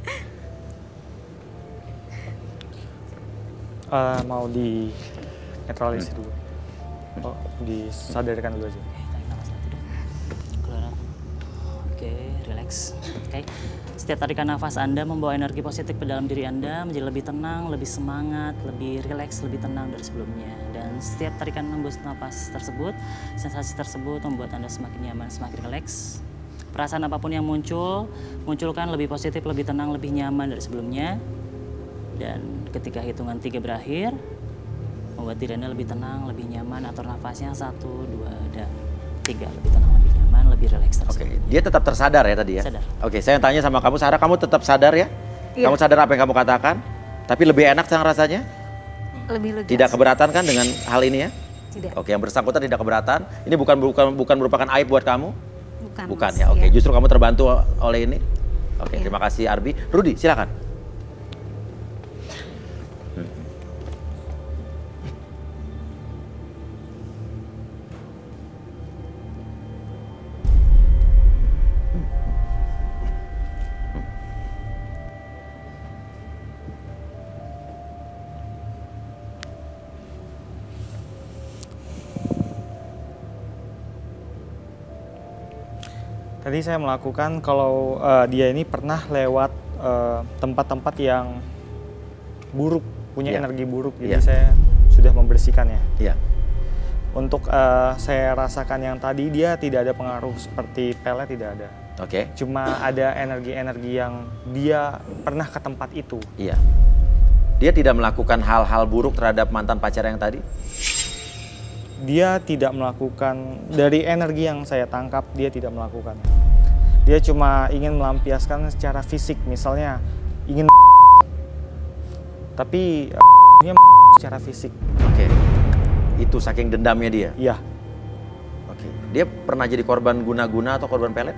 Mau di netralisir dulu. Disadarkan dulu aja. Tarik nafas lagi dulu. Keluar. Oke, relax. Oke. Setiap tarikan nafas Anda membawa energi positif ke dalam diri Anda menjadi lebih tenang, lebih semangat, lebih rileks, lebih tenang dari sebelumnya. Dan setiap tarikan hembus nafas tersebut, sensasi tersebut membuat Anda semakin nyaman, semakin rileks. Perasaan apapun yang munculkan lebih positif, lebih tenang, lebih nyaman dari sebelumnya. Dan ketika hitungan 3 berakhir, membuat diri Anda lebih tenang, lebih nyaman, atur nafasnya 1, 2, dan 3. Lebih tenang, lebih nyaman, lebih rileks. Oke, dia tetap tersadar ya tadi ya? Sadar. Oke, saya tanya sama kamu, Sarah, kamu tetap sadar ya? Iya. Kamu sadar apa yang kamu katakan? Tapi lebih enak sekarang rasanya? Lebih lega. Tidak keberatan kan dengan hal ini ya? Tidak. Oke, yang bersangkutan tidak keberatan. Ini bukan merupakan aib buat kamu? Bukan Mas, ya, oke. Iya. Justru kamu terbantu oleh ini? Oke, terima kasih Arbi. Rudy, silakan. Tadi saya melakukan kalau dia ini pernah lewat tempat-tempat yang buruk, punya energi buruk, jadi saya sudah membersihkannya. Iya. Untuk saya rasakan yang tadi dia tidak ada pengaruh seperti pelet, tidak ada. Oke. Cuma ada energi-energi yang dia pernah ke tempat itu. Iya. Dia tidak melakukan hal-hal buruk terhadap mantan pacar yang tadi? Dia tidak melakukan, dari energi yang saya tangkap dia tidak melakukan. Dia cuma ingin melampiaskan secara fisik, misalnya ingin tapi secara fisik. Oke. Itu saking dendamnya dia? Iya. Oke. Dia pernah jadi korban guna-guna atau korban pelet?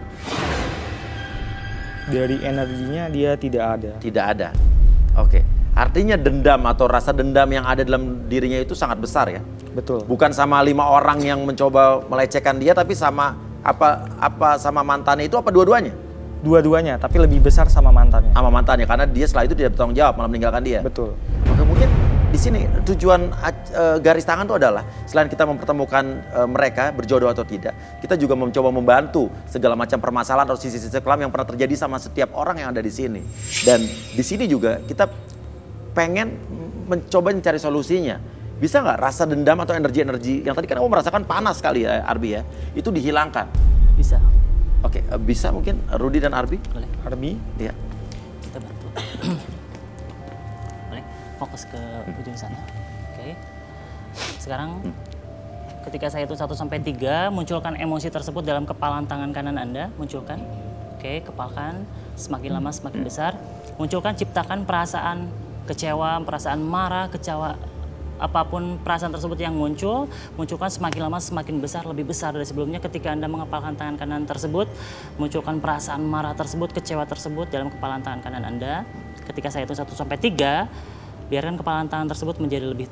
Dari energinya dia tidak ada. Tidak ada. Oke. Artinya dendam atau rasa dendam yang ada dalam dirinya itu sangat besar ya? Betul. Bukan sama 5 orang yang mencoba melecehkan dia, tapi sama sama mantannya itu apa dua-duanya? Dua-duanya, tapi lebih besar sama mantannya. Sama mantannya, karena dia setelah itu tidak bertanggung jawab, malah meninggalkan dia. Betul. Oke, mungkin di sini tujuan garis tangan itu adalah selain kita mempertemukan mereka berjodoh atau tidak, kita juga mencoba membantu segala macam permasalahan atau sisi-sisi kelam yang pernah terjadi sama setiap orang yang ada di sini. Dan di sini juga kita pengen mencoba mencari solusinya. Bisa nggak rasa dendam atau energi-energi yang tadi kan kamu merasakan panas sekali ya, Arbi ya, itu dihilangkan? Bisa. Oke, bisa mungkin Rudy dan Arbi? Boleh. Arbi? Iya. Kita bantu. Boleh, fokus ke ujung sana. Oke. Sekarang ketika saya hitung 1 sampai 3, munculkan emosi tersebut dalam kepalan tangan kanan Anda, munculkan. Oke, kepalkan, semakin lama semakin besar. Munculkan, ciptakan perasaan kecewa, perasaan marah, kecewa, apapun perasaan tersebut yang muncul, munculkan semakin lama semakin besar, lebih besar dari sebelumnya. Ketika Anda mengepalkan tangan kanan tersebut, munculkan perasaan marah tersebut, kecewa tersebut dalam kepalan tangan kanan Anda. Ketika saya hitung 1 sampai 3, biarkan kepalan tangan tersebut menjadi lebih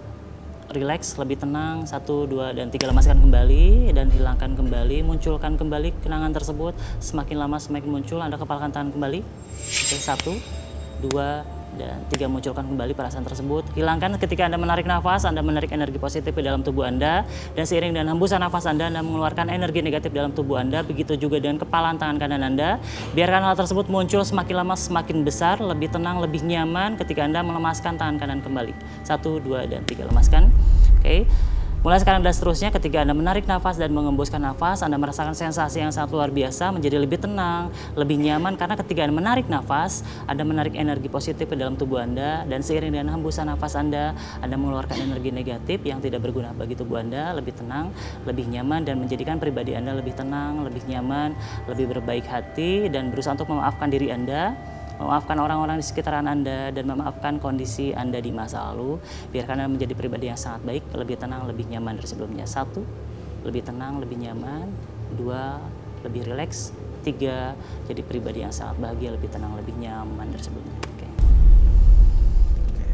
rileks, lebih tenang. 1, 2, dan 3, lemaskan kembali dan hilangkan kembali. Munculkan kembali kenangan tersebut, semakin lama semakin muncul. Anda kepalkan tangan kembali. Oke, 1, 2, dan 3, munculkan kembali perasaan tersebut. Hilangkan ketika Anda menarik nafas, Anda menarik energi positif di dalam tubuh Anda. Dan seiring dengan hembusan nafas Anda mengeluarkan energi negatif dalam tubuh Anda. Begitu juga dengan kepalan tangan kanan Anda. Biarkan hal tersebut muncul semakin lama semakin besar, lebih tenang, lebih nyaman ketika Anda melemaskan tangan kanan kembali. 1, 2, dan 3, lemaskan. Oke. Mulai sekarang dan seterusnya, ketika Anda menarik nafas dan mengembuskan nafas, Anda merasakan sensasi yang sangat luar biasa, menjadi lebih tenang, lebih nyaman, karena ketika Anda menarik nafas, Anda menarik energi positif ke dalam tubuh Anda, dan seiring dengan hembusan nafas Anda mengeluarkan energi negatif yang tidak berguna bagi tubuh Anda, lebih tenang, lebih nyaman, dan menjadikan pribadi Anda lebih tenang, lebih nyaman, lebih berbaik hati, dan berusaha untuk memaafkan diri Anda, memaafkan orang-orang di sekitaran Anda, dan memaafkan kondisi Anda di masa lalu. Biarkan Anda menjadi pribadi yang sangat baik, lebih tenang, lebih nyaman dari sebelumnya. 1, lebih tenang, lebih nyaman. 2, lebih rileks. 3, jadi pribadi yang sangat bahagia, lebih tenang, lebih nyaman dari sebelumnya. Oke.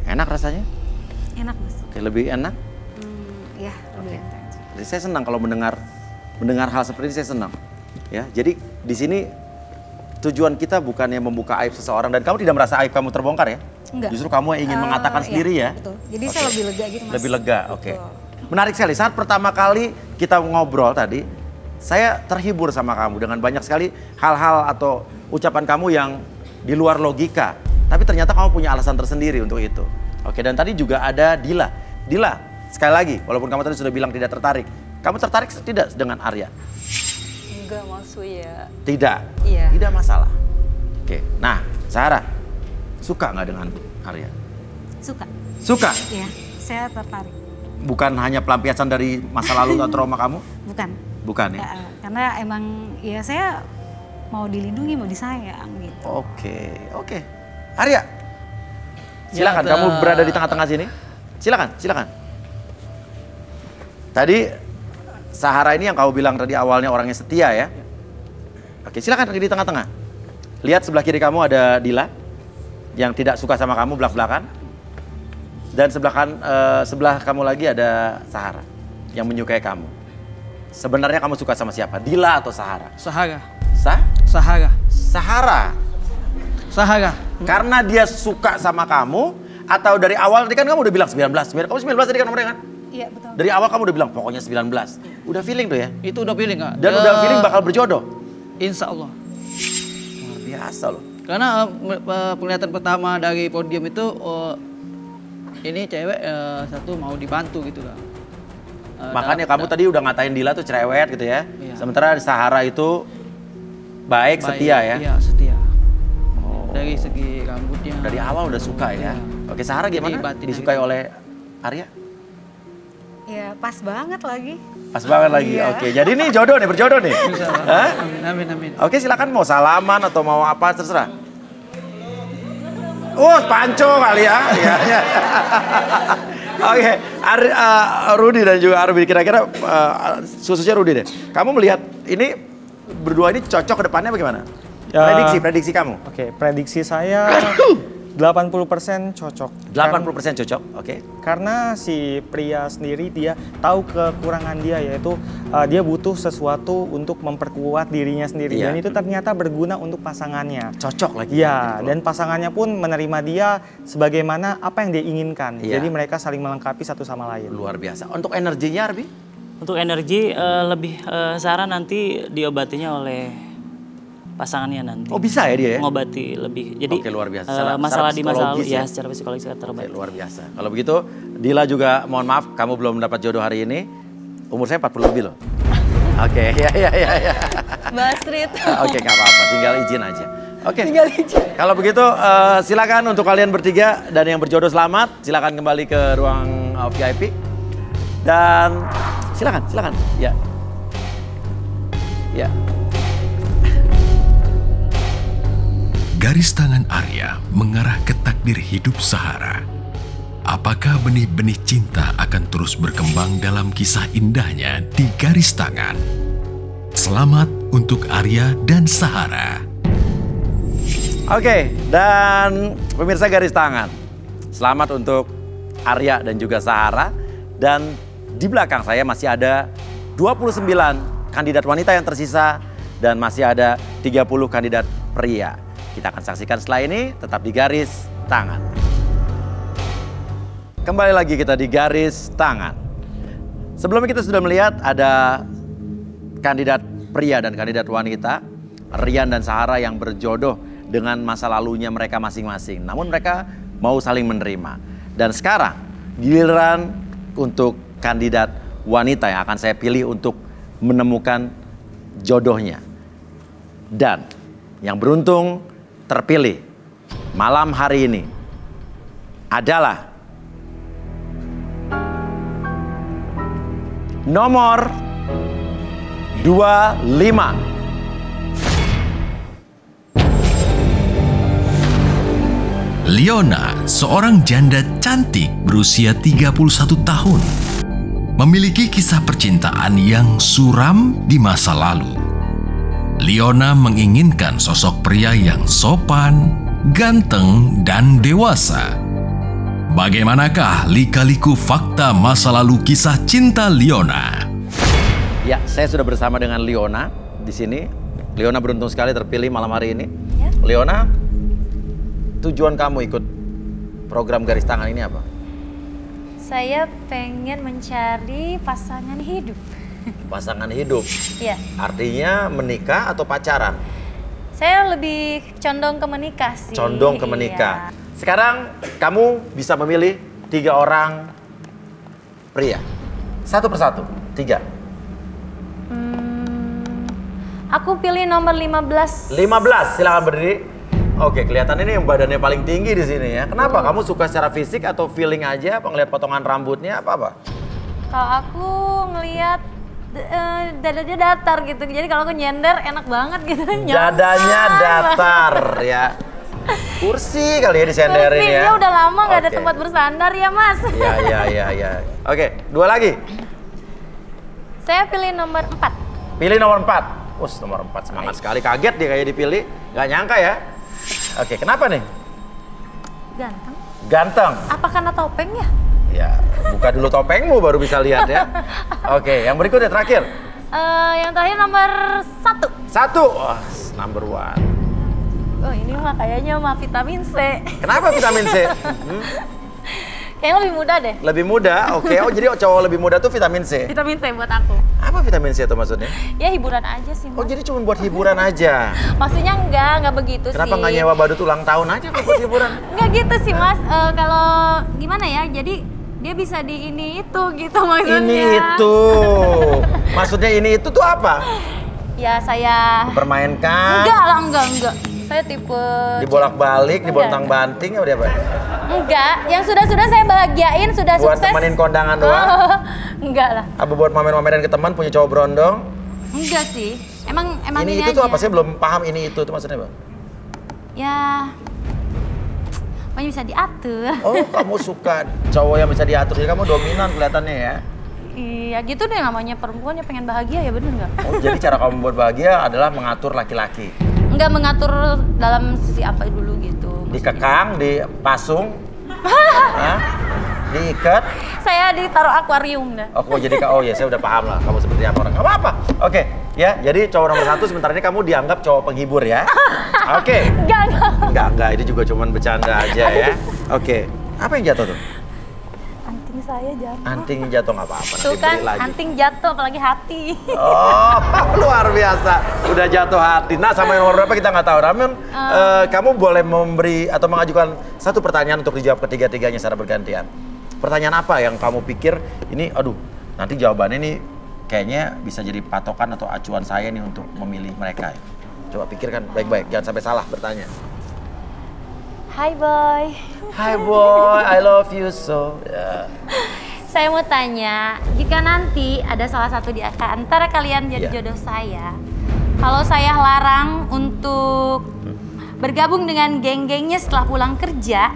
Enak rasanya? Enak, Mas. Oke, lebih enak? Iya, lebih enak. Jadi saya senang kalau mendengar hal seperti ini, saya senang. Ya, jadi di sini tujuan kita bukannya membuka aib seseorang, dan kamu tidak merasa aib kamu terbongkar ya? Enggak. Justru kamu yang ingin mengatakan sendiri ya? Betul. Jadi saya lebih lega gitu, Mas. Lebih lega, oke. Menarik sekali. Saat pertama kali kita ngobrol tadi, saya terhibur sama kamu dengan banyak sekali hal-hal atau ucapan kamu yang di luar logika. Tapi ternyata kamu punya alasan tersendiri untuk itu. Oke, dan tadi juga ada Dila. Dila, sekali lagi, walaupun kamu tadi sudah bilang tidak tertarik, kamu tertarik tidak dengan Arya? Enggak, maksud ya. Tidak? Iya. Tidak masalah. Oke, nah Sarah, suka nggak dengan Arya? Suka. Suka? Iya, saya tertarik. Bukan hanya pelampiasan dari masa lalu atau trauma kamu? Bukan. Bukan ya? Karena emang ya saya mau dilindungi, mau disayang gitu. Oke. Arya, silakan kamu berada di tengah-tengah sini. Silakan. Tadi Sahara ini yang kau bilang tadi awalnya orangnya setia ya. Oke, silakan di tengah-tengah. Lihat sebelah kiri kamu ada Dila yang tidak suka sama kamu belak-belakan. Dan sebelah kamu lagi ada Sahara yang menyukai kamu. Sebenarnya kamu suka sama siapa? Dila atau Sahara? Sahara. Sahara. Sahara. Karena dia suka sama kamu, atau dari awal tadi kan kamu udah bilang 19. Kamu 19 tadi kan nomornya kan? Iya, betul. Dari awal kamu udah bilang pokoknya 19. Udah feeling tuh ya? Itu udah feeling, Kak. Dan udah feeling bakal berjodoh? Insya Allah. Luar biasa loh. Karena penglihatan pertama dari podium itu, ini cewek satu mau dibantu gitu lah. Makanya kamu tadi udah ngatain Dila tuh cerewet gitu ya? Iya. Sementara Sahara itu baik, setia ya? Iya, setia. Dari segi rambutnya. Dari awal udah suka ya? Oke, Sahara gimana? Disukai oleh Arya? Ya, pas banget lagi. Pas banget lagi. Iya. Oke, jadi ini jodoh nih, berjodoh nih. Hah? Amin. Oke, silakan mau salaman atau mau apa terserah. Panco kali ya. Iya. Oke, Rudy dan juga Arbi, kira-kira khususnya Rudy deh. Kamu melihat ini berdua ini cocok ke depannya bagaimana? Prediksi kamu. Oke, prediksi saya 80% cocok. 80% cocok, oke. Karena si pria sendiri dia tahu kekurangan dia, yaitu dia butuh sesuatu untuk memperkuat dirinya sendiri. Dan itu ternyata berguna untuk pasangannya. Cocok lagi. Iya, dan pasangannya pun menerima dia sebagaimana apa yang dia inginkan. Jadi mereka saling melengkapi satu sama lain. Luar biasa. Untuk energinya, Arbi? Untuk energi lebih Sarah nanti diobatinya oleh pasangannya nanti. Oh bisa ya dia ya? Ngobati lebih. Jadi luar biasa. masalah di masa lalu ya? secara psikologis terobati. Luar biasa. Kalau begitu, Dila juga mohon maaf kamu belum mendapat jodoh hari ini. Umur saya 40 lebih loh. Oke, ya. Mbak Astrid. Oke, nggak apa-apa, tinggal izin aja. Oke. Tinggal izin. Kalau begitu silakan untuk kalian bertiga dan yang berjodoh selamat, silakan kembali ke ruang VIP. Dan silakan. Ya. Garis tangan Arya mengarah ke takdir hidup Sahara. Apakah benih-benih cinta akan terus berkembang dalam kisah indahnya di garis tangan? Selamat untuk Arya dan Sahara. Oke, dan pemirsa garis tangan. Selamat untuk Arya dan juga Sahara. Dan di belakang saya masih ada 29 kandidat wanita yang tersisa dan masih ada 30 kandidat pria. Kita akan saksikan setelah ini, tetap di garis tangan. Kembali lagi kita di garis tangan. Sebelumnya kita sudah melihat ada kandidat pria dan kandidat wanita, Rian dan Sahara yang berjodoh dengan masa lalunya mereka masing-masing. Namun mereka mau saling menerima. Dan sekarang giliran untuk kandidat wanita yang akan saya pilih untuk menemukan jodohnya. Dan yang beruntung terpilih malam hari ini adalah nomor 25. Leona, seorang janda cantik berusia 31 tahun. Memiliki kisah percintaan yang suram di masa lalu. Leona menginginkan sosok pria yang sopan, ganteng, dan dewasa. Bagaimanakah lika-liku fakta masa lalu kisah cinta Leona? Ya, saya sudah bersama dengan Leona di sini. Leona beruntung sekali terpilih malam hari ini. Ya. Leona, tujuan kamu ikut program garis tangan ini apa? Saya pengen mencari pasangan hidup. Pasangan hidup? Iya. Artinya menikah atau pacaran? Saya lebih condong ke menikah sih. Condong ke menikah. Iya. Sekarang kamu bisa memilih 3 orang pria. Satu persatu, 3. Aku pilih nomor 15. 15, silakan berdiri. Oke, kelihatan ini yang badannya paling tinggi di sini ya. Kenapa? Kamu suka secara fisik atau feeling aja? Apa ngeliat potongan rambutnya apa? Kalau aku ngelihat dadanya datar gitu. Jadi kalau aku nyender enak banget gitu. Dadanya datar ya. Kursi kali ya disenderin ya. Kursinya udah lama nggak ada tempat bersandar ya Mas. Iya. Oke, 2 lagi. Saya pilih nomor 4. Pilih nomor 4. Nomor 4 semangat sekali. Kaget dia kayak dipilih. Gak nyangka ya. Oke, kenapa nih? Ganteng. Ganteng? Apa karena topengnya? Ya, buka dulu topengmu baru bisa lihat ya. Oke, yang berikutnya terakhir. Yang terakhir nomor 1. 1? Wah, number 1. Oh, ini mah kayaknya mah vitamin C. Kenapa vitamin C? Kayaknya lebih muda deh. Lebih muda? Oke. Oh, jadi cowok lebih muda tuh vitamin C? Vitamin C buat aku. Apa vitamin C itu maksudnya? Ya hiburan aja sih, Mas. Oh, jadi cuma buat hiburan aja? Maksudnya enggak begitu. Kenapa sih. Nggak nyewa badut ulang tahun aja buat hiburan? Enggak gitu sih, Mas. Kalau gimana ya, jadi dia bisa di ini itu gitu maksudnya. Ini itu. Maksudnya ini itu tuh apa? Ya saya... Dipermainkan? Enggak. Saya tipe... Dibolak-balik, dibontang-banting apa apa? Enggak, yang sudah-sudah saya bahagiain, sudah buat sukses. Buat temenin kondangan doang? Enggak lah. Apa buat mamen-mamenin ke teman punya cowok berondong? Enggak sih, emang ini itu aja. Tuh apa sih? Belum paham ini itu maksudnya Bang? Ya, pokoknya bisa diatur. Oh, kamu suka cowok yang bisa diatur, jadi kamu dominan kelihatannya ya? Iya gitu deh, namanya perempuan yang pengen bahagia ya, bener nggak? Oh, jadi cara kamu membuat bahagia adalah mengatur laki-laki? Enggak mengatur dalam sisi apa dulu gitu. Dikekang, dipasung, diikat. Saya ditaruh akuarium dah. Oh jadi oh ya saya udah paham lah kamu seperti apa orang. Gak apa-apa. Oke, ya jadi cowok nomor 1 sementara ini kamu dianggap cowok penghibur ya. Oke. Enggak, ini juga cuman bercanda aja ya. Oke. Apa yang jatuh tuh? Anting saya jatuh. Anting jatuh nggak apa-apa. Tuh kan, anting jatuh apalagi hati. Oh, luar biasa. Udah jatuh hati. Nah, sama yang nomor berapa kita nggak tahu. Namun, kamu boleh memberi atau mengajukan satu pertanyaan untuk dijawab ketiga-tiganya secara bergantian. Pertanyaan apa yang kamu pikir ini, aduh, nanti jawabannya ini kayaknya bisa jadi patokan atau acuan saya nih untuk memilih mereka. Coba pikirkan baik-baik, jangan sampai salah bertanya. Hai boy. Hai boy, I love you so. Yeah. Saya mau tanya, jika nanti ada salah satu di antara kalian jadi jodoh saya, kalau saya larang untuk bergabung dengan geng-gengnya setelah pulang kerja,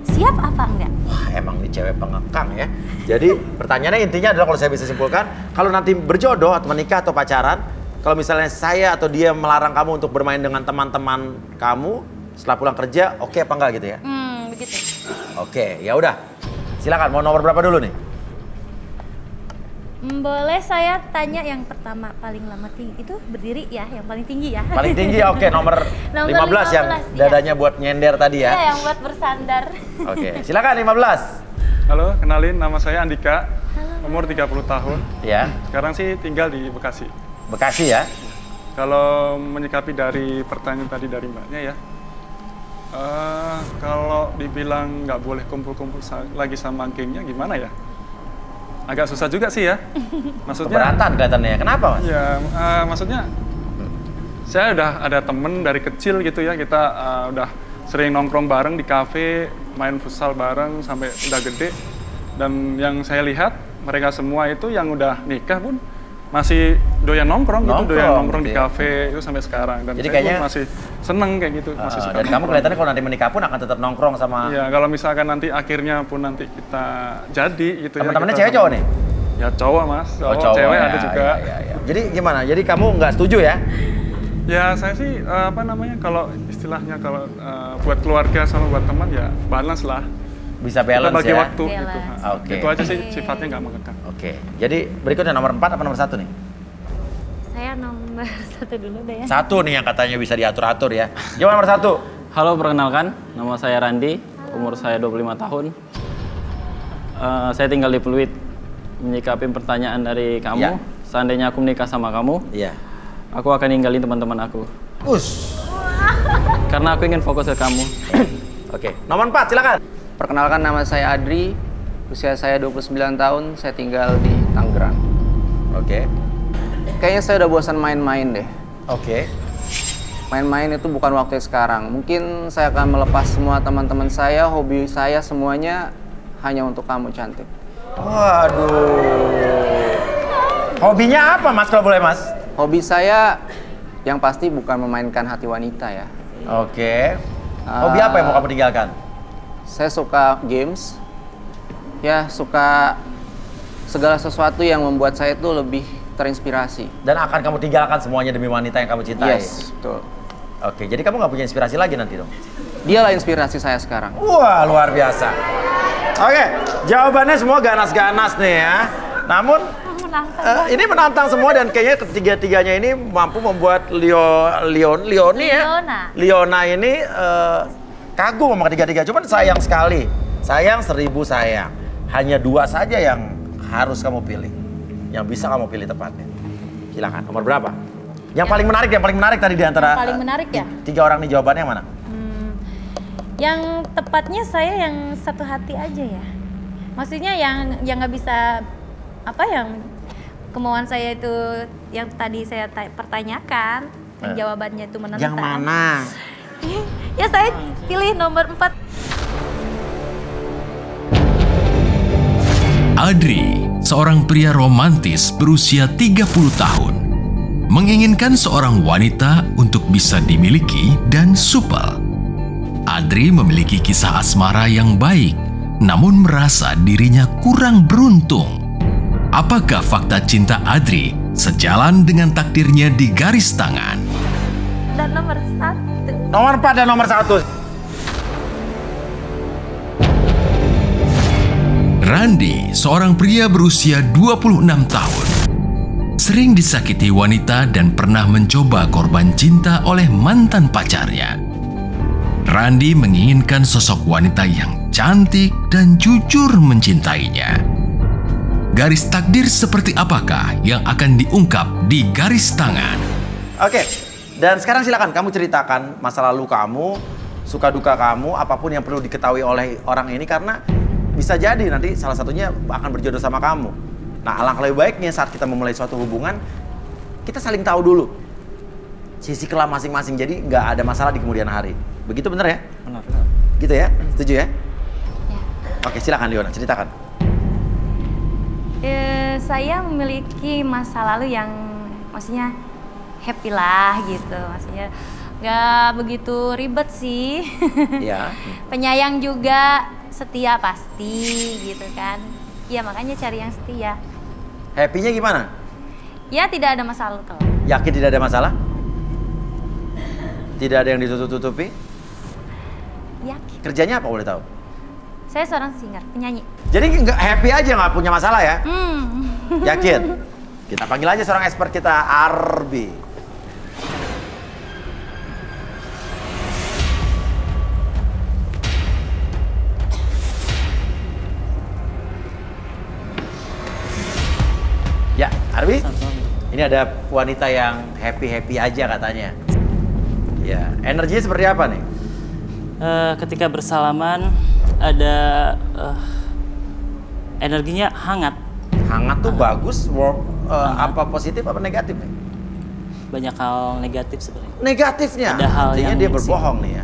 siap apa enggak? Wah, emang nih cewek pengekang ya. Jadi pertanyaannya intinya adalah kalau saya bisa simpulkan, kalau nanti berjodoh atau menikah atau pacaran, kalau misalnya saya atau dia melarang kamu untuk bermain dengan teman-teman kamu setelah pulang kerja, oke apa enggak gitu ya? Begitu. Oke, ya udah. Silakan, mau nomor berapa dulu nih? Boleh saya tanya yang pertama paling lama tinggi itu berdiri ya, yang paling tinggi ya? Paling tinggi, oke, nomor 15 yang dadanya buat nyender tadi ya? Iya, yang buat bersandar. Oke, silakan 15. Halo, kenalin nama saya Andika, umur 30 tahun. Ya. Sekarang sih tinggal di Bekasi. Bekasi ya? Kalau menyikapi dari pertanyaan tadi dari mbaknya ya, kalau dibilang nggak boleh kumpul-kumpul lagi sama gengnya gimana ya? Agak susah juga sih ya. Maksudnya keberatan kelihatannya. Kenapa mas? Ya, maksudnya saya udah ada temen dari kecil gitu ya. Kita udah sering nongkrong bareng di kafe, main futsal bareng sampai udah gede. Dan yang saya lihat mereka semua itu yang udah nikah pun masih doyan nongkrong gitu, doyan nongkrong di kafe itu sampai sekarang. Dan jadi saya kayaknya pun masih seneng kayak gitu, masih suka. Dan kamu kelihatannya kalau nanti menikah pun akan tetap nongkrong sama. Iya, kalau misalkan nanti akhirnya pun nanti kita jadi gitu ya. Teman-temannya cewek cowok nih? Ya cowok mas, cowok, cewek ada juga. Ya. Jadi gimana? Jadi kamu nggak setuju ya? Ya saya sih apa namanya kalau istilahnya kalau buat keluarga sama buat teman ya balance lah. Bisa balance kita bagi ya? waktu gitu. Itu aja sih sifatnya nggak mengekang. Oke, jadi berikutnya nomor 4 apa nomor 1 nih? Saya nomor 1 dulu deh ya. 1 nih yang katanya bisa diatur-atur ya. Gimana nomor 1? Halo, perkenalkan, nama saya Randi, umur saya 25 tahun. Saya tinggal di Pluit. Menyikapi pertanyaan dari kamu, seandainya aku menikah sama kamu, aku akan ninggalin teman-teman aku. Karena aku ingin fokus ke kamu. Oke, nomor 4 silakan. Perkenalkan, nama saya Adri, usia saya 29 tahun, saya tinggal di Tangerang. Oke. Kayaknya saya udah bosan main-main deh. Oke. Main-main itu bukan waktu sekarang. Mungkin saya akan melepas semua teman-teman saya, hobi saya semuanya hanya untuk kamu cantik. Waduh. Hobinya apa mas kalau boleh mas? Hobi saya yang pasti bukan memainkan hati wanita ya. Oke. Hobi apa yang mau kamu tinggalkan? Saya suka games, ya suka segala sesuatu yang membuat saya itu lebih terinspirasi. Dan akan kamu tinggalkan semuanya demi wanita yang kamu cintai? Yes, betul. Oke, jadi kamu nggak punya inspirasi lagi nanti dong? Dialah inspirasi saya sekarang. Wah, luar biasa. Oke, jawabannya semua ganas-ganas nih ya. Namun, ini menantang semua dan kayaknya ketiga-tiganya ini mampu membuat Leona ini kagum sama ketiga-tiga. Cuman sayang sekali, sayang 1000 sayang. Hanya 2 saja yang harus kamu pilih, yang bisa kamu pilih tepatnya. Silakan, nomor berapa? Yang paling menarik tadi di antara paling menarik ya? 3 orang nih jawabannya yang mana? Yang tepatnya saya yang satu hati aja ya. Maksudnya yang nggak bisa yang kemauan saya itu yang tadi saya pertanyakan, yang jawabannya itu menentang. Yang mana? Ya saya pilih nomor 4. Adri, seorang pria romantis berusia 30 tahun, menginginkan seorang wanita untuk bisa dimiliki dan supel. Adri memiliki kisah asmara yang baik, namun merasa dirinya kurang beruntung. Apakah fakta cinta Adri sejalan dengan takdirnya di garis tangan? Dan nomor 1. Nomor 4 dan nomor 1. Randi, seorang pria berusia 26 tahun. Sering disakiti wanita dan pernah mencoba korban cinta oleh mantan pacarnya. Randi menginginkan sosok wanita yang cantik dan jujur mencintainya. Garis takdir seperti apakah yang akan diungkap di Garis Tangan? Oke, dan sekarang silakan kamu ceritakan masa lalu kamu, suka duka kamu, apapun yang perlu diketahui oleh orang ini karena bisa jadi nanti salah satunya akan berjodoh sama kamu. Nah, alangkah lebih baiknya saat kita memulai suatu hubungan, kita saling tahu dulu sisi kelam masing-masing, jadi nggak ada masalah di kemudian hari. Begitu bener ya? Benar. Gitu ya? Setuju ya? Ya. Oke, silakan Leona, ceritakan. Saya memiliki masa lalu yang maksudnya happy lah gitu, maksudnya nggak begitu ribet sih. Ya. Penyayang juga, setia pasti gitu kan. Ya makanya cari yang setia. Happy-nya gimana? Ya tidak ada masalah kalau. Yakin tidak ada masalah? Tidak ada yang ditutup-tutupi? Yakin. Kerjanya apa boleh tahu? Saya seorang singer, penyanyi. Jadi nggak happy aja, nggak punya masalah ya? Yakin? Kita panggil aja seorang expert kita, Arbi. Ya, Arbi. Ini ada wanita yang happy-happy aja katanya. Ya, energinya seperti apa nih? Ketika bersalaman ada energinya hangat. Hangat tuh bagus, apa positif apa negatif nih? Banyak hal negatif sebenarnya. Negatifnya? Ada hal artinya yang dia berbohong nih ya.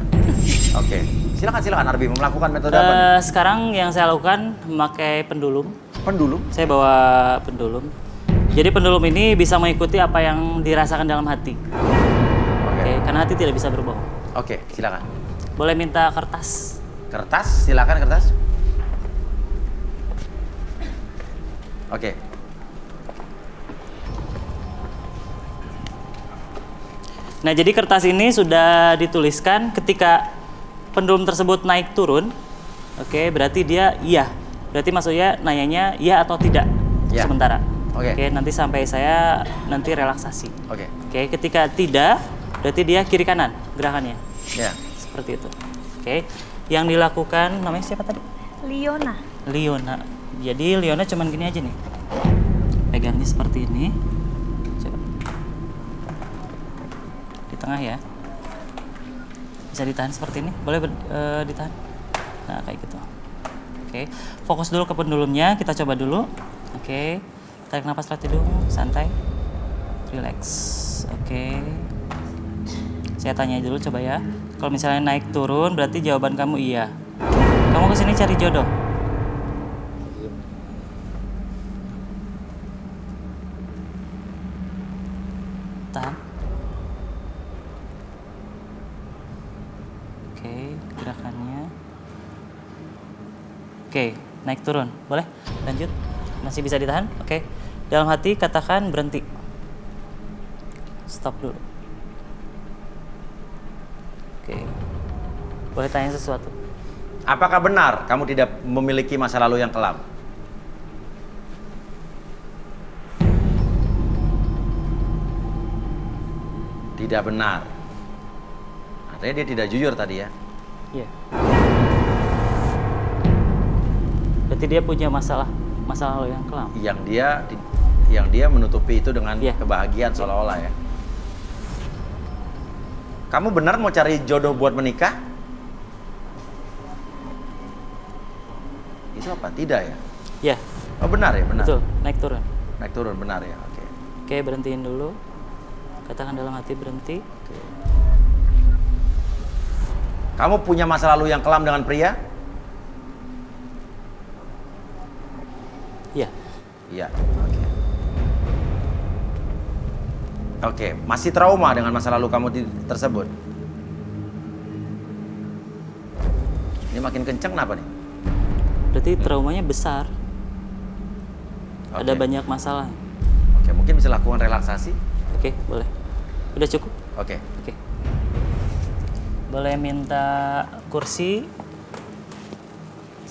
Oke, silakan Arbi melakukan metode apa nih? Sekarang yang saya lakukan memakai pendulum. Pendulum? Saya bawa pendulum. Jadi pendulum ini bisa mengikuti apa yang dirasakan dalam hati. Oke, karena hati tidak bisa berbohong. Oke, silakan. Boleh minta kertas? Kertas, silakan kertas. Oke. Nah, jadi kertas ini sudah dituliskan ketika pendulum tersebut naik turun. Oke, berarti dia iya. Berarti maksudnya nanyanya iya atau tidak ya. Sementara. Oke, nanti sampai saya nanti relaksasi. Oke, ketika tidak, berarti dia kiri kanan gerakannya. Ya. Seperti itu. Oke, yang dilakukan namanya siapa tadi? Leona. Jadi Leona cuman gini aja nih. Pegangnya seperti ini. Coba. Di tengah ya. Bisa ditahan seperti ini. Boleh ditahan. Nah, kayak gitu. Oke, fokus dulu ke pendulumnya. Kita coba dulu. Oke. Tarik nafas lewat hidung, santai. Relax. Oke. Saya tanya dulu coba ya. Kalau misalnya naik turun berarti jawaban kamu iya. Kamu kesini cari jodoh. Tahan. Oke, gerakannya. Oke, naik turun. Boleh? Lanjut. Masih bisa ditahan? Oke. Dalam hati katakan berhenti. Stop dulu. Oke. Boleh tanya sesuatu? Apakah benar kamu tidak memiliki masa lalu yang kelam? Tidak benar. Artinya dia tidak jujur tadi ya? Iya. Berarti dia punya masa lalu yang kelam. Yang dia menutupi itu dengan kebahagiaan seolah-olah ya. Kamu benar mau cari jodoh buat menikah? Itu apa? Tidak ya? Iya. Oh benar ya? Benar. Betul, naik turun. Naik turun, benar ya? Oke. Oke, berhentiin dulu. Katakan dalam hati berhenti. Oke. Kamu punya masa lalu yang kelam dengan pria? Iya. Iya, oke. Oke, masih trauma dengan masa lalu kamu tersebut? Ini makin kenceng kenapa nih? Berarti traumanya besar. Ada banyak masalah. Oke, mungkin bisa lakukan relaksasi? Oke, boleh. Udah cukup? Oke. Boleh minta kursi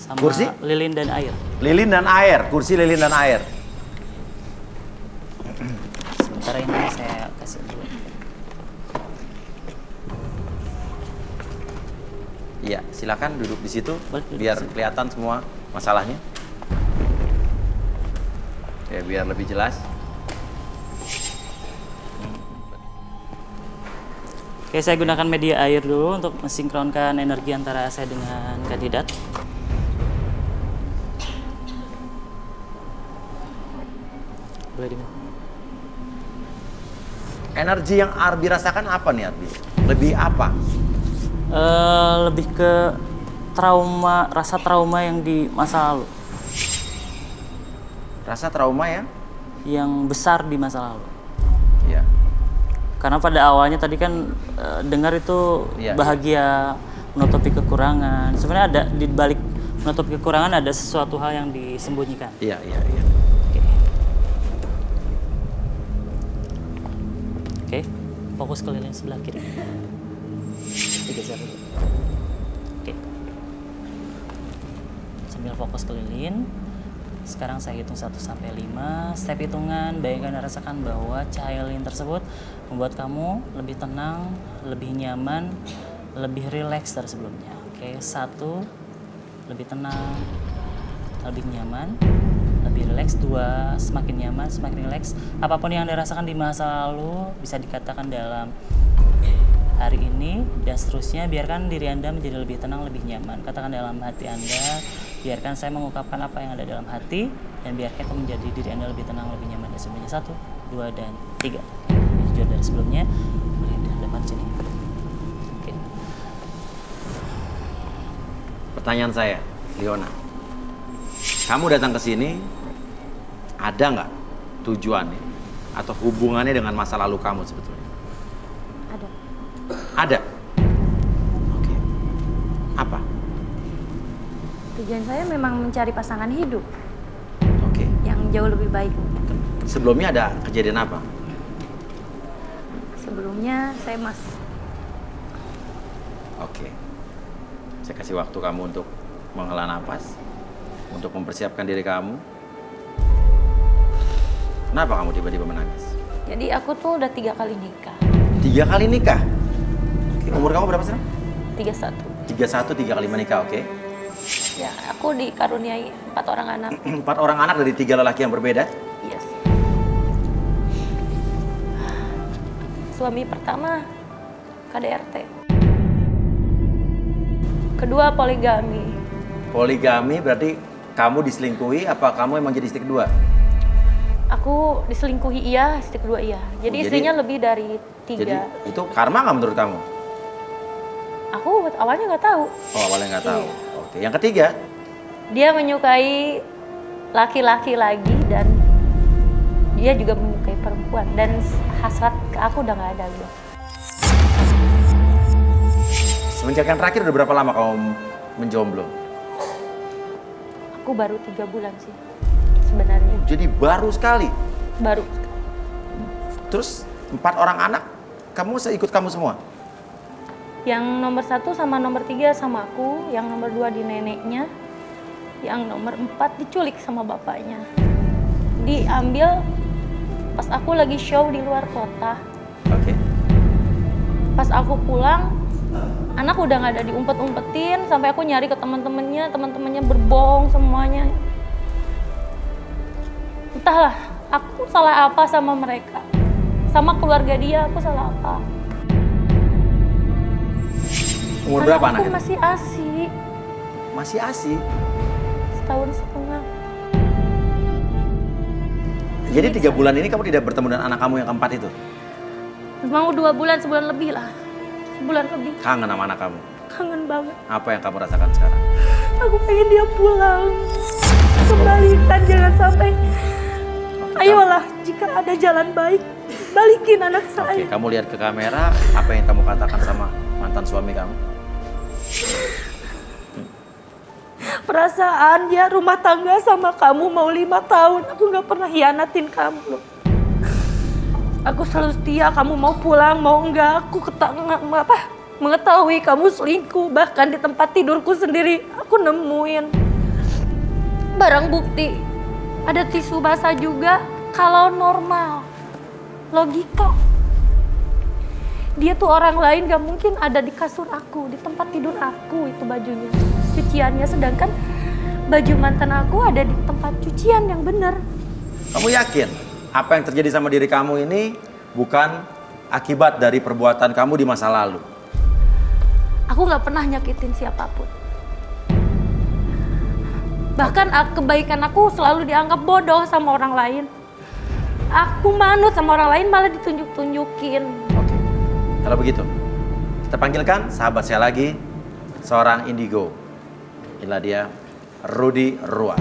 Sama kursi? lilin dan air. Lilin dan air, kursi lilin dan air. Sebentar ini saya kasih dulu. Iya, silakan duduk di situ. Boleh, duduk biar di situ. kelihatan semua masalahnya. Oke, biar lebih jelas. Oke, saya gunakan media air dulu untuk mensinkronkan energi antara saya dengan kandidat. Boleh diminum. Energi yang Arbi rasakan apa nih Arbi? Lebih apa? Lebih ke trauma, rasa trauma yang di masa lalu. Rasa trauma ya? Yang besar di masa lalu. Iya. Karena pada awalnya tadi kan dengar itu Iya, bahagia menutupi kekurangan. Sebenarnya ada di balik menutupi kekurangan ada sesuatu hal yang disembunyikan. Iya. Oke, fokus ke lilin sebelah kiri. Digeser dulu. Oke. Sambil fokus ke lilin. Sekarang saya hitung 1 sampai 5. Step hitungan, bayangkan dan rasakan bahwa cahaya lilin tersebut membuat kamu lebih tenang, lebih nyaman, lebih rileks dari sebelumnya. Oke, 1, lebih tenang, lebih nyaman, lebih rileks. 2, semakin nyaman, semakin rileks. Apapun yang Anda rasakan di masa lalu bisa dikatakan dalam hari ini dan seterusnya. Biarkan diri Anda menjadi lebih tenang, lebih nyaman. Katakan dalam hati Anda, biarkan saya mengungkapkan apa yang ada dalam hati, dan biarkan itu menjadi diri Anda lebih tenang, lebih nyaman dari sebelumnya. 1, 2, dan 3. Lebih jujur dari sebelumnya. Boleh depan sini. Oke. Pertanyaan saya, Leona. Kamu datang ke sini, ada nggak tujuannya atau hubungannya dengan masa lalu kamu sebetulnya? Ada. Ada? Oke. Apa? Tujuan saya memang mencari pasangan hidup. Oke. Yang jauh lebih baik. Sebelumnya ada kejadian apa? Sebelumnya saya Oke. Saya kasih waktu kamu untuk menghela nafas, untuk mempersiapkan diri kamu. Kenapa kamu tiba-tiba menangis? Jadi aku tuh udah 3 kali nikah. 3 kali nikah? Oke. Umur kamu berapa sekarang? 31. 31, 3 kali menikah, oke. Ya, aku dikaruniai 4 orang anak. 4 orang anak dari 3 lelaki yang berbeda? Yes. Suami pertama KDRT. Kedua poligami. Poligami berarti kamu diselingkuhi apa kamu emang jadi istri kedua? Aku diselingkuhi iya, istri kedua iya. Jadi istrinya lebih dari 3. Jadi itu karma nggak menurut kamu? Aku awalnya nggak tahu. Oh, awalnya nggak tahu. Iya. Oke, yang ketiga? Dia menyukai laki-laki lagi dan dia juga menyukai perempuan dan hasrat ke aku udah nggak ada gitu. Semenjak yang terakhir udah berapa lama kamu menjomblo? Aku baru 3 bulan sih sebenarnya. Jadi baru sekali? Baru. Terus 4 orang anak, kamu ikut kamu semua? Yang nomor 1 sama nomor 3 sama aku, yang nomor 2 di neneknya, yang nomor 4 diculik sama bapaknya. Diambil pas aku lagi show di luar kota. Oke. Pas aku pulang, anak udah nggak ada, diumpet-umpetin sampai aku nyari ke teman-temannya berbohong semuanya. Entahlah, aku salah apa sama mereka, sama keluarga dia, aku salah apa? Umur berapa anaknya? Aku masih ASI. Masih ASI? Setahun setengah. Jadi 3 bulan ini kamu tidak bertemu dengan anak kamu yang keempat itu? Mau 2 bulan, sebulan lebih lah. Sebulan lebih. Kangen sama anak kamu? Kangen banget. Apa yang kamu rasakan sekarang? Aku pengen dia pulang. Kembalikan, jangan sampai. Ayolah, jika ada jalan baik, balikin anak saya. Oke, kamu lihat ke kamera, apa yang kamu katakan sama mantan suami kamu? Perasaan dia rumah tangga sama kamu mau 5 tahun. Aku gak pernah hianatin kamu loh. Aku selalu setia, kamu mau pulang, mau enggak. Aku mengetahui kamu selingkuh. Bahkan di tempat tidurku sendiri, aku nemuin. barang bukti, ada tisu basah juga. Kalau normal, logika, dia tuh orang lain gak mungkin ada di kasur aku, di tempat tidur aku itu bajunya, cuciannya. Sedangkan baju mantan aku ada di tempat cucian yang bener. Kamu yakin apa yang terjadi sama diri kamu ini bukan akibat dari perbuatan kamu di masa lalu? Aku gak pernah nyakitin siapapun. Bahkan kebaikan aku selalu dianggap bodoh sama orang lain. Aku manut sama orang lain malah ditunjuk-tunjukin. Oke, kalau begitu kita panggilkan sahabat saya lagi, seorang indigo. Inilah dia, Rudy Ruan.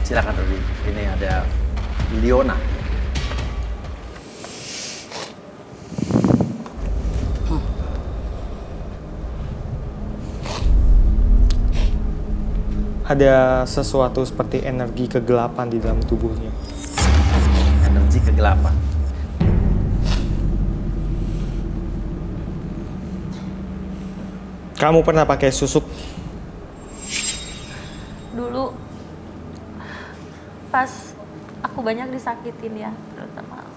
Silakan Rudy, ini ada Leona. Ada sesuatu seperti energi kegelapan di dalam tubuhnya. Energi kegelapan. Kamu pernah pakai susuk? Dulu pas aku banyak disakitin ya, terutama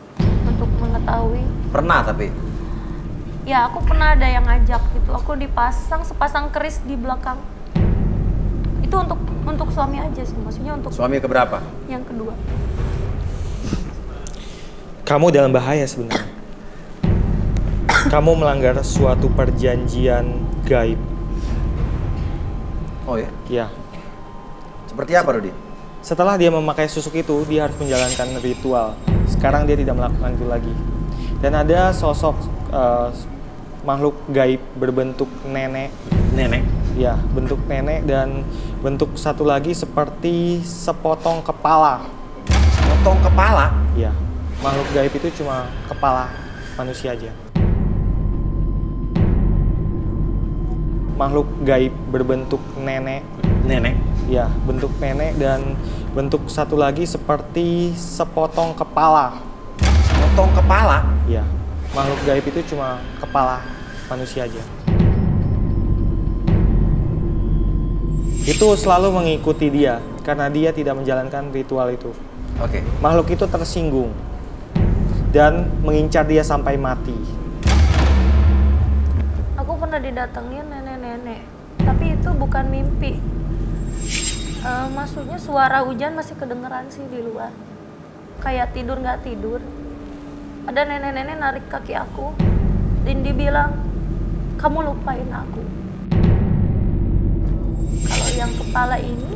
untuk mengetahui. Pernah tapi? Ya aku pernah ada yang ngajak gitu, aku dipasang sepasang keris di belakang. Itu untuk suami aja sih, maksudnya untuk suami keberapa? Yang kedua. Kamu dalam bahaya sebenarnya. Kamu melanggar suatu perjanjian gaib. Oh ya? Ya. Seperti apa, Rudy? Setelah dia memakai susuk itu, dia harus menjalankan ritual. Sekarang dia tidak melakukan itu lagi. Dan ada sosok makhluk gaib berbentuk nenek. Nenek? Ya, bentuk nenek dan bentuk satu lagi seperti sepotong kepala. Sepotong kepala? Ya, makhluk gaib itu cuma kepala manusia aja. Makhluk gaib berbentuk nenek. Nenek? Ya, bentuk nenek dan bentuk satu lagi seperti sepotong kepala. Sepotong kepala? Ya, makhluk gaib itu cuma kepala manusia aja. Itu selalu mengikuti dia karena dia tidak menjalankan ritual itu. Oke. Makhluk itu tersinggung dan mengincar dia sampai mati. Aku pernah didatengin nenek-nenek, tapi itu bukan mimpi. Maksudnya suara hujan masih kedengeran sih di luar. Kayak tidur nggak tidur. Ada nenek-nenek narik kaki aku, dan dia bilang, kamu lupain aku. Kalau yang kepala ini,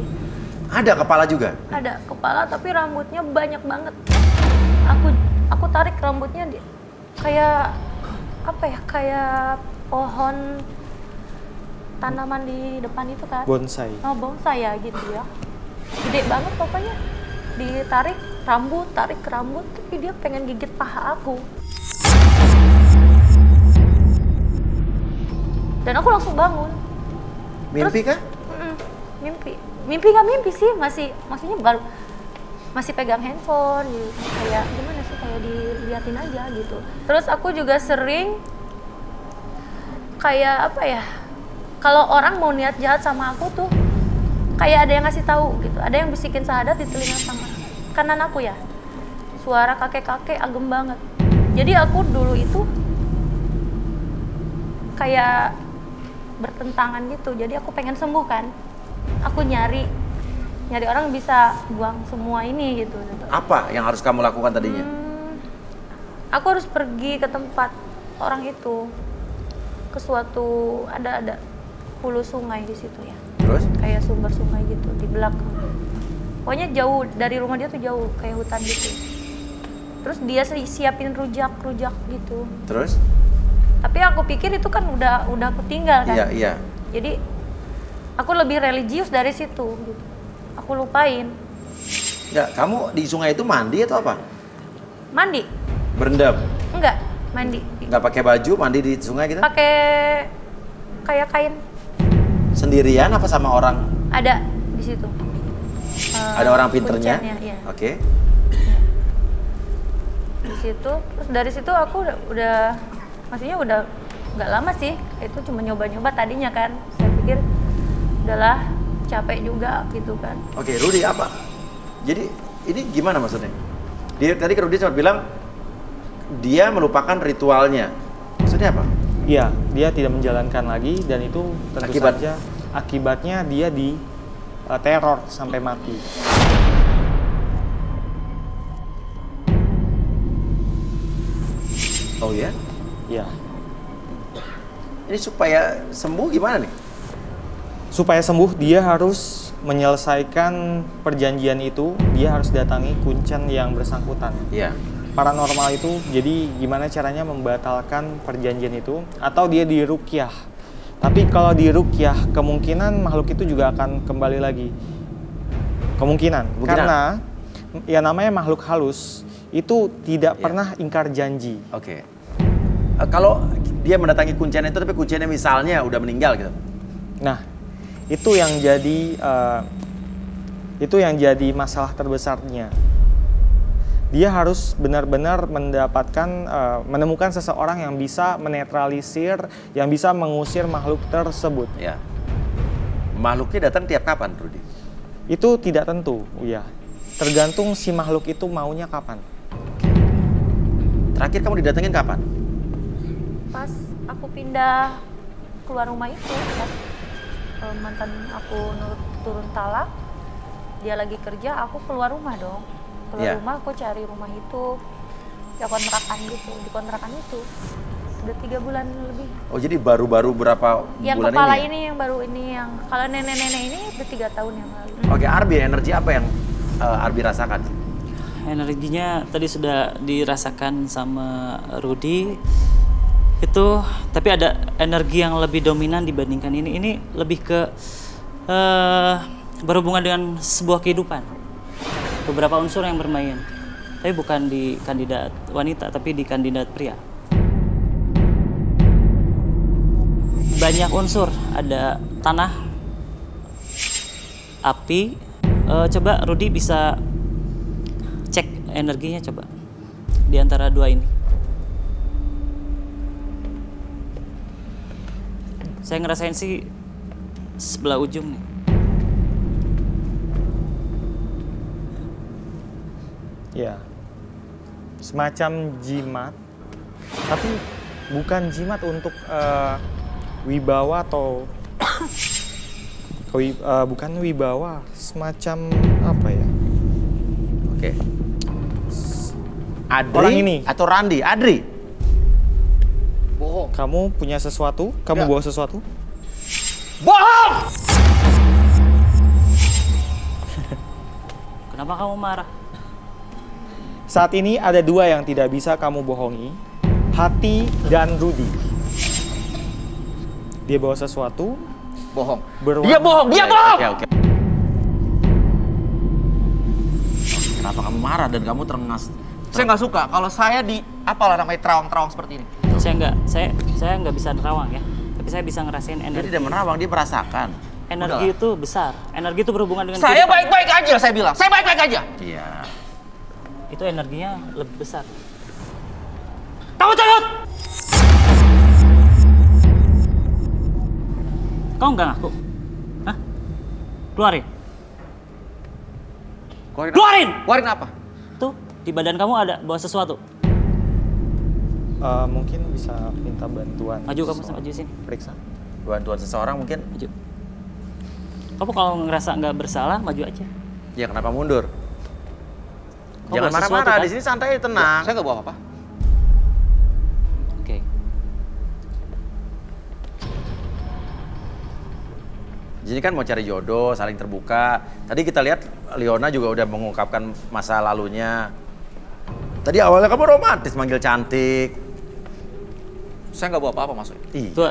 ada kepala juga? Ada kepala tapi rambutnya banyak banget. Aku tarik rambutnya kayak apa ya? Kayak pohon tanaman di depan itu kan? Bonsai. Oh, bonsai ya gitu ya. Gede banget pokoknya. Ditarik rambut, tarik rambut, tapi dia pengen gigit paha aku. Dan aku langsung bangun. Mimpi kah? Mimpi nggak mimpi sih, maksudnya masih pegang handphone gitu. Kayak gimana sih, kayak diliatin aja gitu. Terus aku juga sering kayak apa ya, kalau orang mau niat jahat sama aku tuh kayak ada yang ngasih tahu gitu, ada yang bisikin syahadat di telinga sama kanan aku ya, suara kakek-kakek agem banget. Jadi aku dulu itu kayak bertentangan gitu, jadi aku pengen sembuh kan. Aku nyari orang bisa buang semua ini gitu. Apa yang harus kamu lakukan tadinya? Aku harus pergi ke tempat orang itu, ke suatu ada hulu sungai di situ ya. Terus? Kayak sumber sungai gitu di belakang. Pokoknya jauh dari rumah dia tuh jauh, kayak hutan gitu. Terus dia siapin rujak gitu. Terus? Tapi aku pikir itu kan udah aku tinggal kan. Iya. Jadi aku lebih religius dari situ gitu. Aku lupain. Ya, kamu di sungai itu mandi atau apa? Mandi. Berendam? Enggak, mandi. Enggak pakai baju, mandi di sungai gitu? Pakai kayak kain. Sendirian apa sama orang? Ada di situ. Ada orang pinternya? Iya. Oke. Di situ, terus dari situ aku udah maksudnya udah nggak lama sih, itu cuma nyoba-nyoba tadinya kan. Saya pikir udahlah capek juga gitu kan. Oke, Rudy apa? Jadi ini gimana maksudnya? Dia tadi Rudy sempat bilang dia melupakan ritualnya. Maksudnya apa? Iya, dia tidak menjalankan lagi dan itu tentu saja akibatnya dia di teror sampai mati. Oh ya? Iya. Ini supaya sembuh gimana nih? Supaya sembuh dia harus menyelesaikan perjanjian itu, dia harus datangi kuncen yang bersangkutan. Iya. Paranormal itu, jadi gimana caranya membatalkan perjanjian itu, atau dia diruqyah. Tapi kalau diruqyah, kemungkinan makhluk itu juga akan kembali lagi. Kemungkinan. Karena ya namanya makhluk halus, itu tidak pernah ingkar janji. Oke. Kalau dia mendatangi kuncen itu, tapi kuncennya misalnya udah meninggal gitu. Nah, itu yang jadi masalah terbesarnya. Dia harus benar-benar menemukan seseorang yang bisa menetralisir, yang bisa mengusir makhluk tersebut. Ya. Makhluknya datang tiap kapan, Rudy? Itu tidak tentu, ya. Tergantung si makhluk itu maunya kapan. Terakhir kamu didatengin kapan? Pas aku pindah keluar rumah itu, pas mantan aku turun talak, dia lagi kerja, aku keluar rumah dong. Keluar rumah, aku cari rumah itu, ya kontrakan gitu, di kontrakan itu. Udah 3 bulan lebih. Oh jadi baru-baru berapa yang bulan kepala ini? Ini yang baru ini, yang kalau nenek-nenek ini udah 3 tahun yang lalu. Oke, Arbi, energi apa yang Arbi rasakan? Energinya tadi sudah dirasakan sama Rudy. Itu tapi ada energi yang lebih dominan dibandingkan ini. Ini lebih ke berhubungan dengan sebuah kehidupan. Beberapa unsur yang bermain. Tapi bukan di kandidat wanita, tapi di kandidat pria. Banyak unsur, ada tanah, api. Coba Rudy bisa cek energinya coba di antara dua ini. Saya ngerasain sih sebelah ujung nih. Ya, semacam jimat, tapi bukan jimat untuk wibawa atau bukan wibawa, semacam apa ya? Oke. Adri orang ini atau Randi? Adri. Bohong. Kamu punya sesuatu? Kamu bawa sesuatu? Bohong! Kenapa kamu marah? Saat ini ada 2 yang tidak bisa kamu bohongi, Hati dan Rudy. Dia bawa sesuatu. Bohong. Dia bohong. Dia bohong. Oke. Kenapa kamu marah dan kamu terengas? Saya nggak suka kalau saya di apalah namanya terawang-terawang seperti ini. Saya nggak bisa nerawang ya, tapi saya bisa ngerasain energi. Dia tidak menerawang, dia merasakan. Energi itu besar. Energi itu berhubungan dengan saya baik-baik aja, saya bilang. Saya baik-baik aja. Iya. Itu energinya lebih besar. Kamu cabut! Kau nggak ngaku? Hah? Keluarin. Keluarin! Keluarin apa? Tuh, di badan kamu ada bawa sesuatu. Mungkin bisa minta bantuan. Maju kamu, maju sini. Periksa. Bantuan seseorang mungkin? Maju. Kamu kalau ngerasa nggak bersalah, maju aja. Ya kenapa mundur? Kau jangan marah-marah, kan? di sini santai, tenang. Saya nggak bawa apa-apa. Oke. Jadi kan mau cari jodoh, saling terbuka. Tadi kita lihat Leona juga udah mengungkapkan masa lalunya. Tadi awalnya kamu romantis, manggil cantik. Saya nggak bawa apa-apa maksudnya. Tuh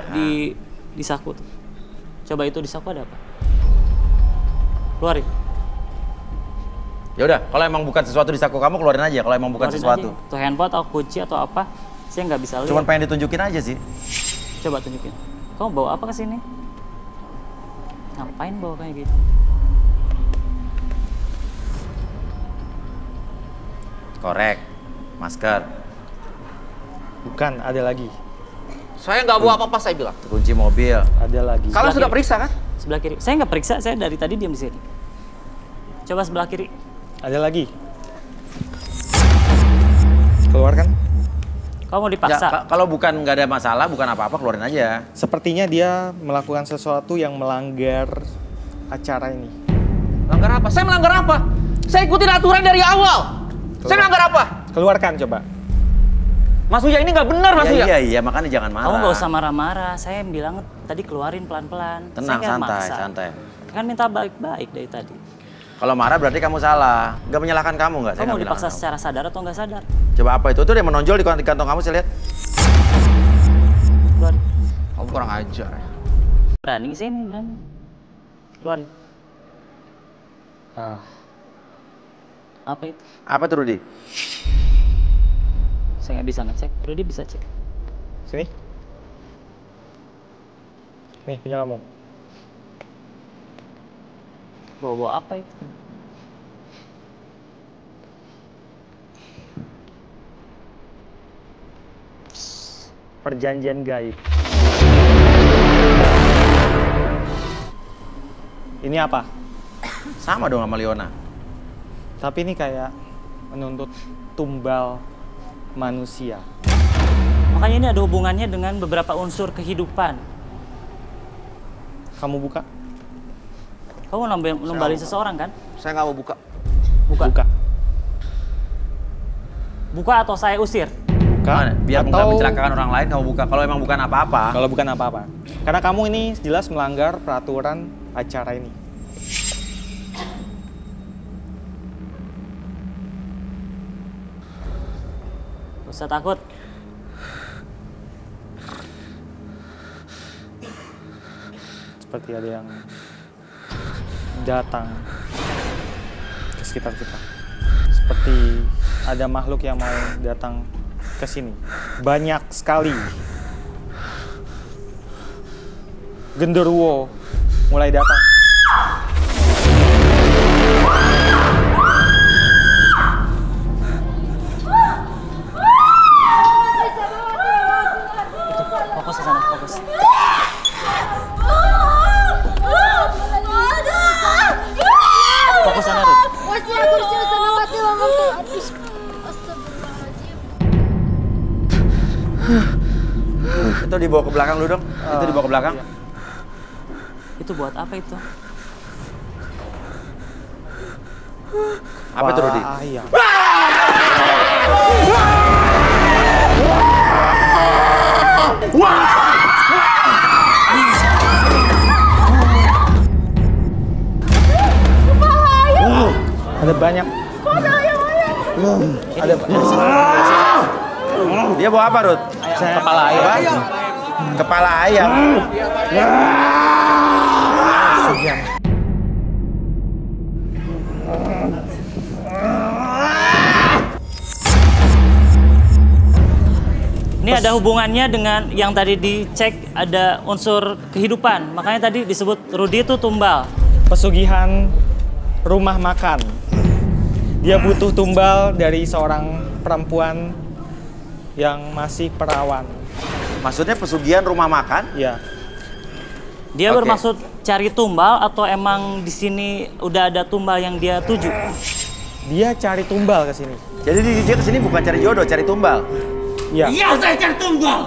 di saku tuh. Coba itu di saku ada apa? Keluarin. Ya udah, kalau emang bukan sesuatu di saku kamu keluarin aja. Kalau emang bukan Keluarin sesuatu. Aja. Tuh handphone atau kunci atau apa? Saya nggak bisa lihat. Cuman pengen ditunjukin aja sih. Coba tunjukin. Kamu bawa apa ke sini? Ngapain bawa kayak gitu? Korek. Masker. Bukan, ada lagi. Saya nggak bawa apa-apa, saya bilang. Kunci mobil. Ada lagi. Kalian sudah periksa kan? Sebelah kiri. Saya nggak periksa, saya dari tadi diam di sini. Coba sebelah kiri. Ada lagi. Keluarkan. Kamu mau dipaksa? Ya, kalau bukan nggak ada masalah, bukan apa-apa, keluarin aja. Sepertinya dia melakukan sesuatu yang melanggar acara ini. Melanggar apa? Saya melanggar apa? Saya ikutin aturan dari awal. Saya melanggar apa? Keluarkan coba. Mas Uya ini nggak benar, Mas Uya. Iya, makanya jangan marah. Kamu nggak usah marah-marah. Saya bilang tadi keluarin pelan-pelan. Tenang, saya santai. Kan minta baik-baik dari tadi. Kalau marah berarti kamu salah. Nggak menyalahkan kamu nggak? Kamu mau dipaksa secara sadar atau nggak sadar? Coba apa itu? Itu yang menonjol di kantong kamu, saya lihat. Keluar. Kamu kurang ajar ya. Berani sini, berani. Keluarin. Apa itu? Apa itu, Rudi? Saya nggak bisa ngecek. Rudi bisa cek. Sini. Nih, punya kamu. Bawa apa itu? Perjanjian gaib. Ini apa? Sama dong sama Leona. Tapi ini kayak menuntut tumbal manusia. Makanya ini ada hubungannya dengan beberapa unsur kehidupan. Kamu buka? Kamu numbalin seseorang kan? Saya nggak mau buka. Buka. Buka atau saya usir? Buka. Biar nggak mencelakakan orang lain, kamu buka. Kalau emang bukan apa-apa. Kalau bukan apa-apa. Karena kamu ini jelas melanggar peraturan acara ini. Gak usah takut. Seperti ada yang datang ke sekitar kita. Seperti ada makhluk yang mau datang ke sini. Banyak sekali. Genderuwo mulai datang. Fokus ke sana, fokus. Fokus sana, Rud. Itu dibawa ke belakang dulu dong. Itu dibawa ke belakang. Iya. Itu buat apa itu? Apa itu, Rudi? Ayam. Ada banyak. Ada Dia bawa apa, Rud? kepala ayam. Kepala ayam. Ini ada hubungannya dengan yang tadi dicek ada unsur kehidupan. Makanya tadi disebut Rudi itu tumbal. Pesugihan rumah makan. Dia butuh tumbal dari seorang perempuan yang masih perawan. Maksudnya pesugihan rumah makan? Ya. Dia bermaksud cari tumbal atau emang di sini udah ada tumbal yang dia tuju? Dia cari tumbal ke sini. Jadi dia ke sini bukan cari jodoh, cari tumbal. Iya. Iya, saya cari tumbal.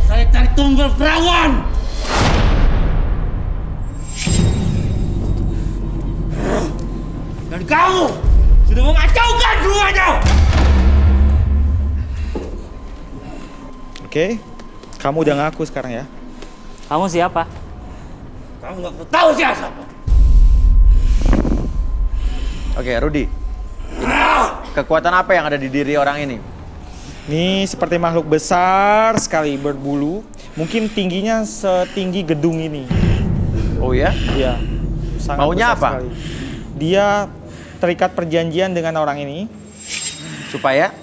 Saya cari tumbal perawan. Dan kamu sudah mengacaukan semuanya. Oke, kamu udah ngaku sekarang ya. Kamu siapa? Kamu nggak perlu tahu siapa. Oke, Rudi. Kekuatan apa yang ada di diri orang ini? Ini seperti makhluk besar sekali berbulu. Mungkin tingginya setinggi gedung ini. Oh ya? Iya. Sangat Maunya besar apa? sekali. Dia terikat perjanjian dengan orang ini. Supaya?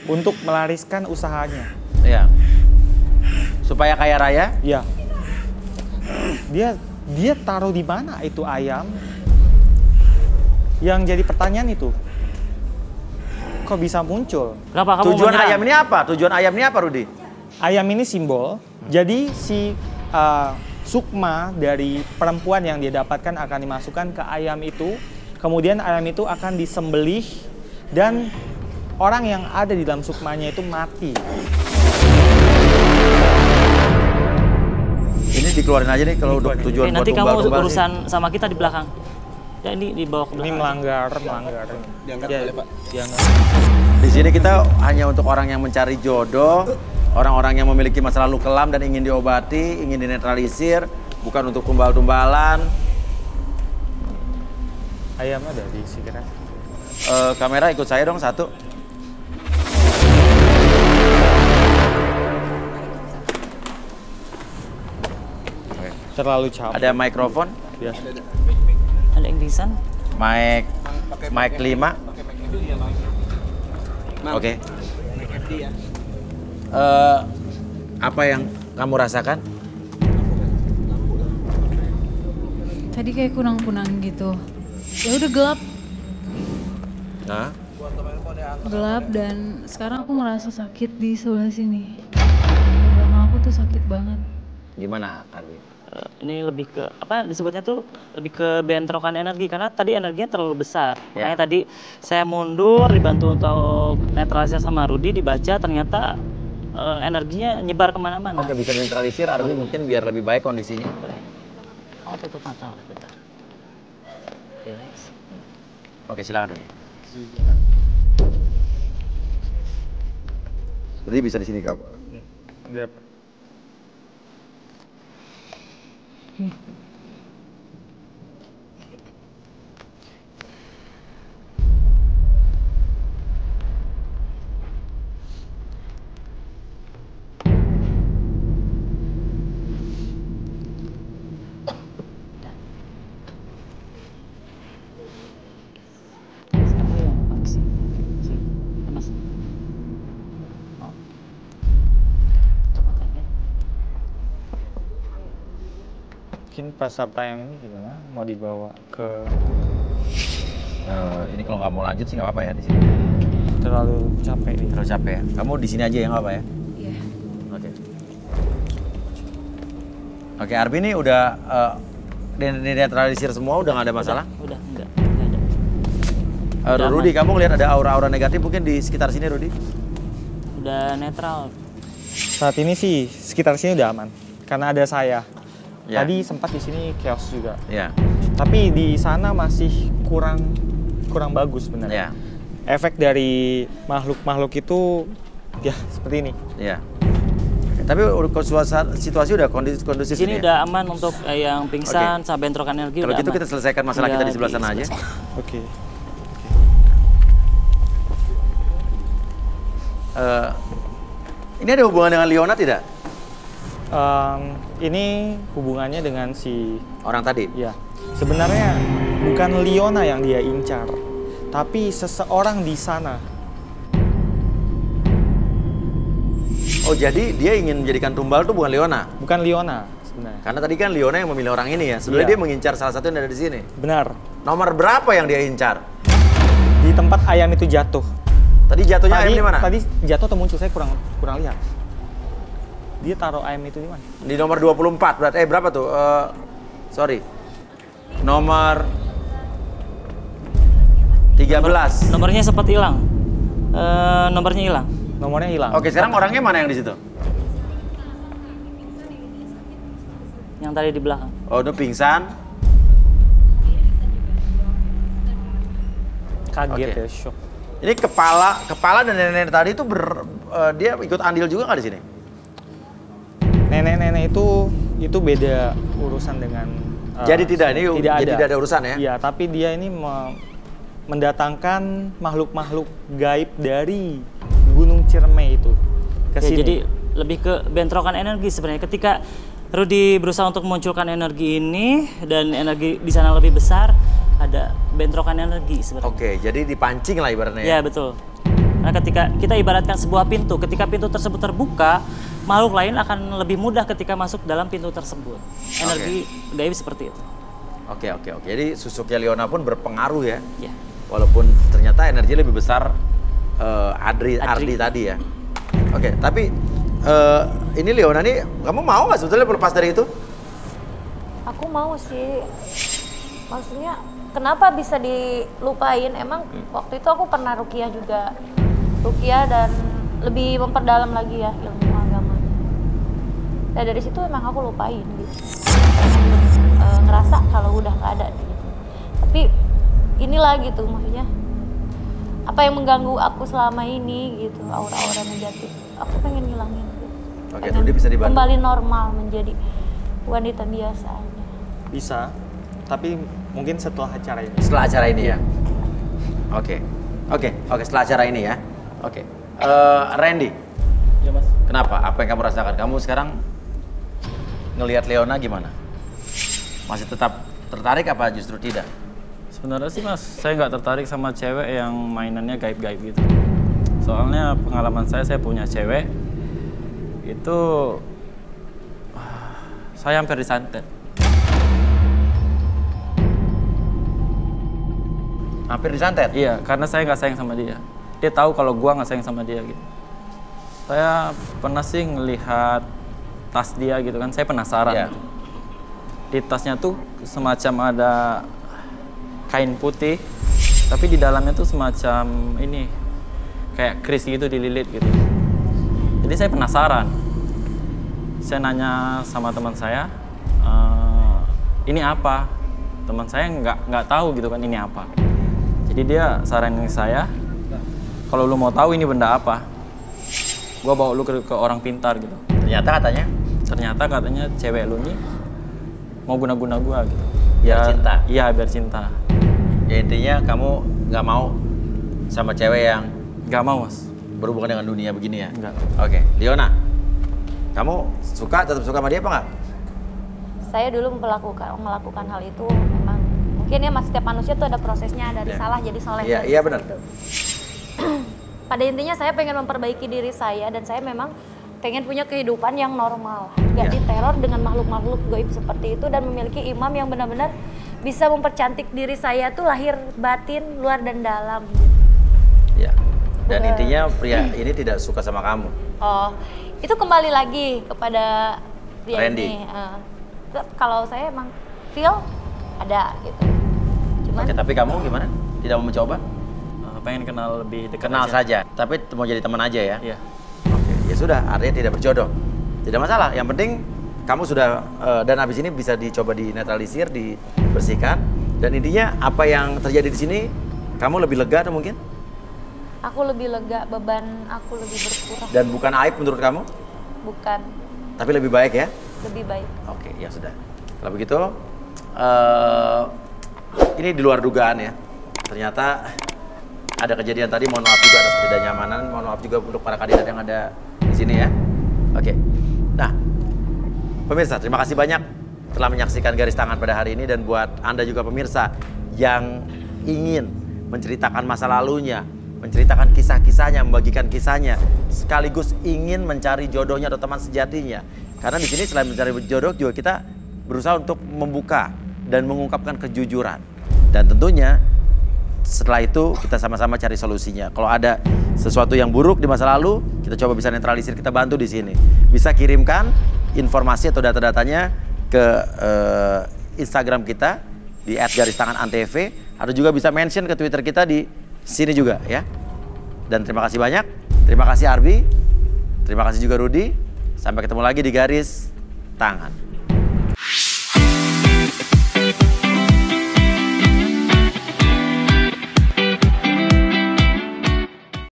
Untuk melariskan usahanya. Iya. Supaya kaya raya? Iya. Dia taruh di mana itu ayam? Yang jadi pertanyaan itu. kok bisa muncul. Kenapa kamu Tujuan menyerang? ayam ini apa? Tujuan ayam ini apa, Rudi? Ayam ini simbol. Jadi si sukma dari perempuan yang dia dapatkan akan dimasukkan ke ayam itu. Kemudian ayam itu akan disembelih dan orang yang ada di dalam sukmanya itu mati. Ini dikeluarin aja nih kalau untuk tujuan buat Nanti kamu tumbal-tumbal urusan sama kita di belakang. Ya ini dibawa ke belakang. Ini melanggar. Diangkat Ya, boleh, Pak. diangkat. Di sini kita hanya untuk orang yang mencari jodoh, orang-orang yang memiliki masa lalu kelam dan ingin diobati, ingin dinetralisir, bukan untuk tumbal-tumbalan. Ayam ada di sini kan? Kamera ikut saya dong satu. Terlalu capek. Ada mikrofon? Biasa. Ada yang pingsan? Mic 5. Oke. Apa yang kamu rasakan? Tadi kayak kunang-kunang gitu. Ya udah gelap. Nah. Gelap dan sekarang aku merasa sakit di sebelah sini. Di belakang aku tuh sakit banget. Gimana, Arwi? Ini lebih ke apa disebutnya tuh lebih ke bentrokan energi karena tadi energinya terlalu besar. Makanya tadi saya mundur dibantu untuk netralisir sama Rudi dibaca ternyata energinya nyebar kemana-mana. Oke, bisa netralisir Arwi mungkin biar lebih baik kondisinya. Oh, tutup mata bentar. Oke, silakan Rudi. Rudi bisa di sini kak. Yep. Mungkin peserta yang ini gimana? Mau dibawa ke... Ini kalau nggak mau lanjut sih nggak apa-apa ya di sini. Terlalu capek nih. Terlalu capek ya. Kamu di sini aja ya nggak apa ya? Iya. Oke. Oke, Arbi ini udah dinetralisir semua, udah nggak ada masalah? Udah enggak ada. Rudi, kamu ngelihat ada aura-aura negatif mungkin di sekitar sini, Rudi? Udah netral. Saat ini sih sekitar sini udah aman karena ada saya. Ya. Tadi sempat di sini chaos juga. Ya. Tapi di sana masih kurang bagus sebenarnya. Ya. Efek dari makhluk-makhluk itu ya seperti ini. Ya. Tapi situasi udah kondusif Di sini ya? udah aman untuk yang pingsan sama bentrokan energi. Kalau udah gitu aman. kita selesaikan masalah kita di sebelah sana aja. Oke. Ini ada hubungan dengan Leona tidak? Ini hubungannya dengan si orang tadi. Ya, sebenarnya bukan Leona yang dia incar, tapi seseorang di sana. Oh, jadi dia ingin menjadikan tumbal tuh bukan Leona? Bukan Leona sebenarnya. Karena tadi kan Leona yang memilih orang ini ya. Sebenarnya Iya. dia mengincar salah satu yang ada di sini. Benar. Nomor berapa yang dia incar? Di tempat ayam itu jatuh. Tadi jatuhnya ayam di mana? Tadi jatuh atau muncul saya kurang lihat. Dia taruh ayam itu di mana? Di nomor 24 berarti berapa tuh? Sorry. Nomor 13. Nomornya sempat hilang. Nomornya hilang. Nomornya hilang. Oke, sekarang orangnya mana yang di situ? Yang tadi di belakang. Oh, itu pingsan. Kaget Oke. ya, shock. Ini kepala dan nenek tadi itu dia ikut andil juga nggak di sini? Nenek-nenek itu beda urusan dengan. Jadi tidak ada urusan ya? Iya, tapi dia ini mendatangkan makhluk-makhluk gaib dari Gunung Ciremai itu ke sini. Jadi lebih ke bentrokan energi sebenarnya. Ketika Rudi berusaha untuk memunculkan energi ini dan energi di sana lebih besar, ada bentrokan energi sebenarnya. Oke, jadi dipancing lah ibaratnya. Ya betul. Nah, ketika kita ibaratkan sebuah pintu, ketika pintu tersebut terbuka, makhluk lain akan lebih mudah ketika masuk dalam pintu tersebut. Energi gaib seperti itu. Oke. Jadi susuknya Leona pun berpengaruh ya. Ya. Walaupun ternyata energi lebih besar Ardi tadi ya. Oke, tapi ini Leona nih, kamu mau nggak sebetulnya lepas dari itu? Aku mau sih. Maksudnya kenapa bisa dilupain? Emang waktu itu aku pernah ruqyah juga. Ruqyah dan lebih memperdalam lagi ya ilmu agamanya. Dan dari situ emang aku lupain gitu. Ngerasa kalau udah nggak ada gitu. Tapi inilah gitu maksudnya. Apa yang mengganggu aku selama ini gitu, aura-aura negatif. Aku pengen ngilangin gitu. Oke, Rudy bisa dibantu. Kembali normal menjadi wanita biasa aja. Bisa, tapi mungkin setelah acara ini. Setelah acara ini ya? Oke, setelah acara ini ya. Oke, Randy. Ya mas. Kenapa? Apa yang kamu rasakan? Kamu sekarang ngelihat Leona gimana? Masih tetap tertarik apa justru tidak? Sebenarnya sih mas, saya nggak tertarik sama cewek yang mainannya gaib-gaib gitu. Soalnya pengalaman saya punya cewek, itu saya hampir disantet. Hampir disantet? Iya, karena saya nggak sayang sama dia. Dia tahu kalau gua nggak sayang sama dia gitu. Saya pernah sih ngelihat tas dia gitu kan, saya penasaran. Gitu. Di tasnya tuh semacam ada kain putih, tapi di dalamnya tuh semacam ini kayak keris gitu dililit gitu. Jadi saya penasaran. Saya nanya sama teman saya, ini apa? Teman saya nggak tahu gitu kan ini apa. Jadi dia saranin saya, kalau lu mau tahu ini benda apa, gua bawa lu ke orang pintar gitu. Ternyata katanya cewek lu nih mau guna-guna gua gitu. Biar cinta? Iya, biar cinta. Ya intinya kamu nggak mau sama cewek yang nggak mau mas berhubungan dengan dunia begini ya? Enggak. Oke, Leona, kamu tetap suka sama dia apa nggak? Saya dulu melakukan hal itu memang mungkin ya mas, setiap manusia tuh ada prosesnya dari salah jadi soleh. Iya benar. Gitu. Pada intinya saya pengen memperbaiki diri saya dan saya memang pengen punya kehidupan yang normal, gak diteror dengan makhluk-makhluk gaib seperti itu dan memiliki imam yang benar-benar bisa mempercantik diri saya tuh lahir batin, luar dan dalam. Ya. Dan intinya pria ini tidak suka sama kamu. Oh, itu kembali lagi kepada pria Randy. ini. Kalau saya emang feel ada gitu. Cuman. Oke, tapi kamu gimana? Tidak mau mencoba? Pengen kenal lebih dekat. Kenal saja, tapi mau jadi teman aja ya? Iya. Oke, ya sudah, artinya tidak berjodoh. Tidak masalah, yang penting kamu sudah, dan habis ini bisa dicoba dinetralisir, dibersihkan. Dan intinya apa yang terjadi di sini, kamu lebih lega atau mungkin? Aku lebih lega, beban aku lebih berkurang. Dan bukan aib menurut kamu? Bukan. Tapi lebih baik ya? Lebih baik. Oke, ya sudah. Kalau begitu, ini di luar dugaan ya. Ternyata ada kejadian tadi, mohon maaf juga atas ketidaknyamanan, mohon maaf juga untuk para kandidat yang ada di sini ya. Oke. Nah, pemirsa, terima kasih banyak telah menyaksikan Garis Tangan pada hari ini, dan buat Anda juga pemirsa yang ingin menceritakan masa lalunya, menceritakan kisah-kisahnya, membagikan kisahnya, sekaligus ingin mencari jodohnya atau teman sejatinya. Karena di sini selain mencari jodoh juga kita berusaha untuk membuka dan mengungkapkan kejujuran. Dan tentunya setelah itu kita sama-sama cari solusinya. Kalau ada sesuatu yang buruk di masa lalu, kita coba bisa netralisir, kita bantu di sini. Bisa kirimkan informasi atau data-datanya ke Instagram kita di @garistanganantv, atau juga bisa mention ke Twitter kita di sini juga ya. Dan terima kasih banyak. Terima kasih Arbi. Terima kasih juga Rudy. Sampai ketemu lagi di Garis Tangan.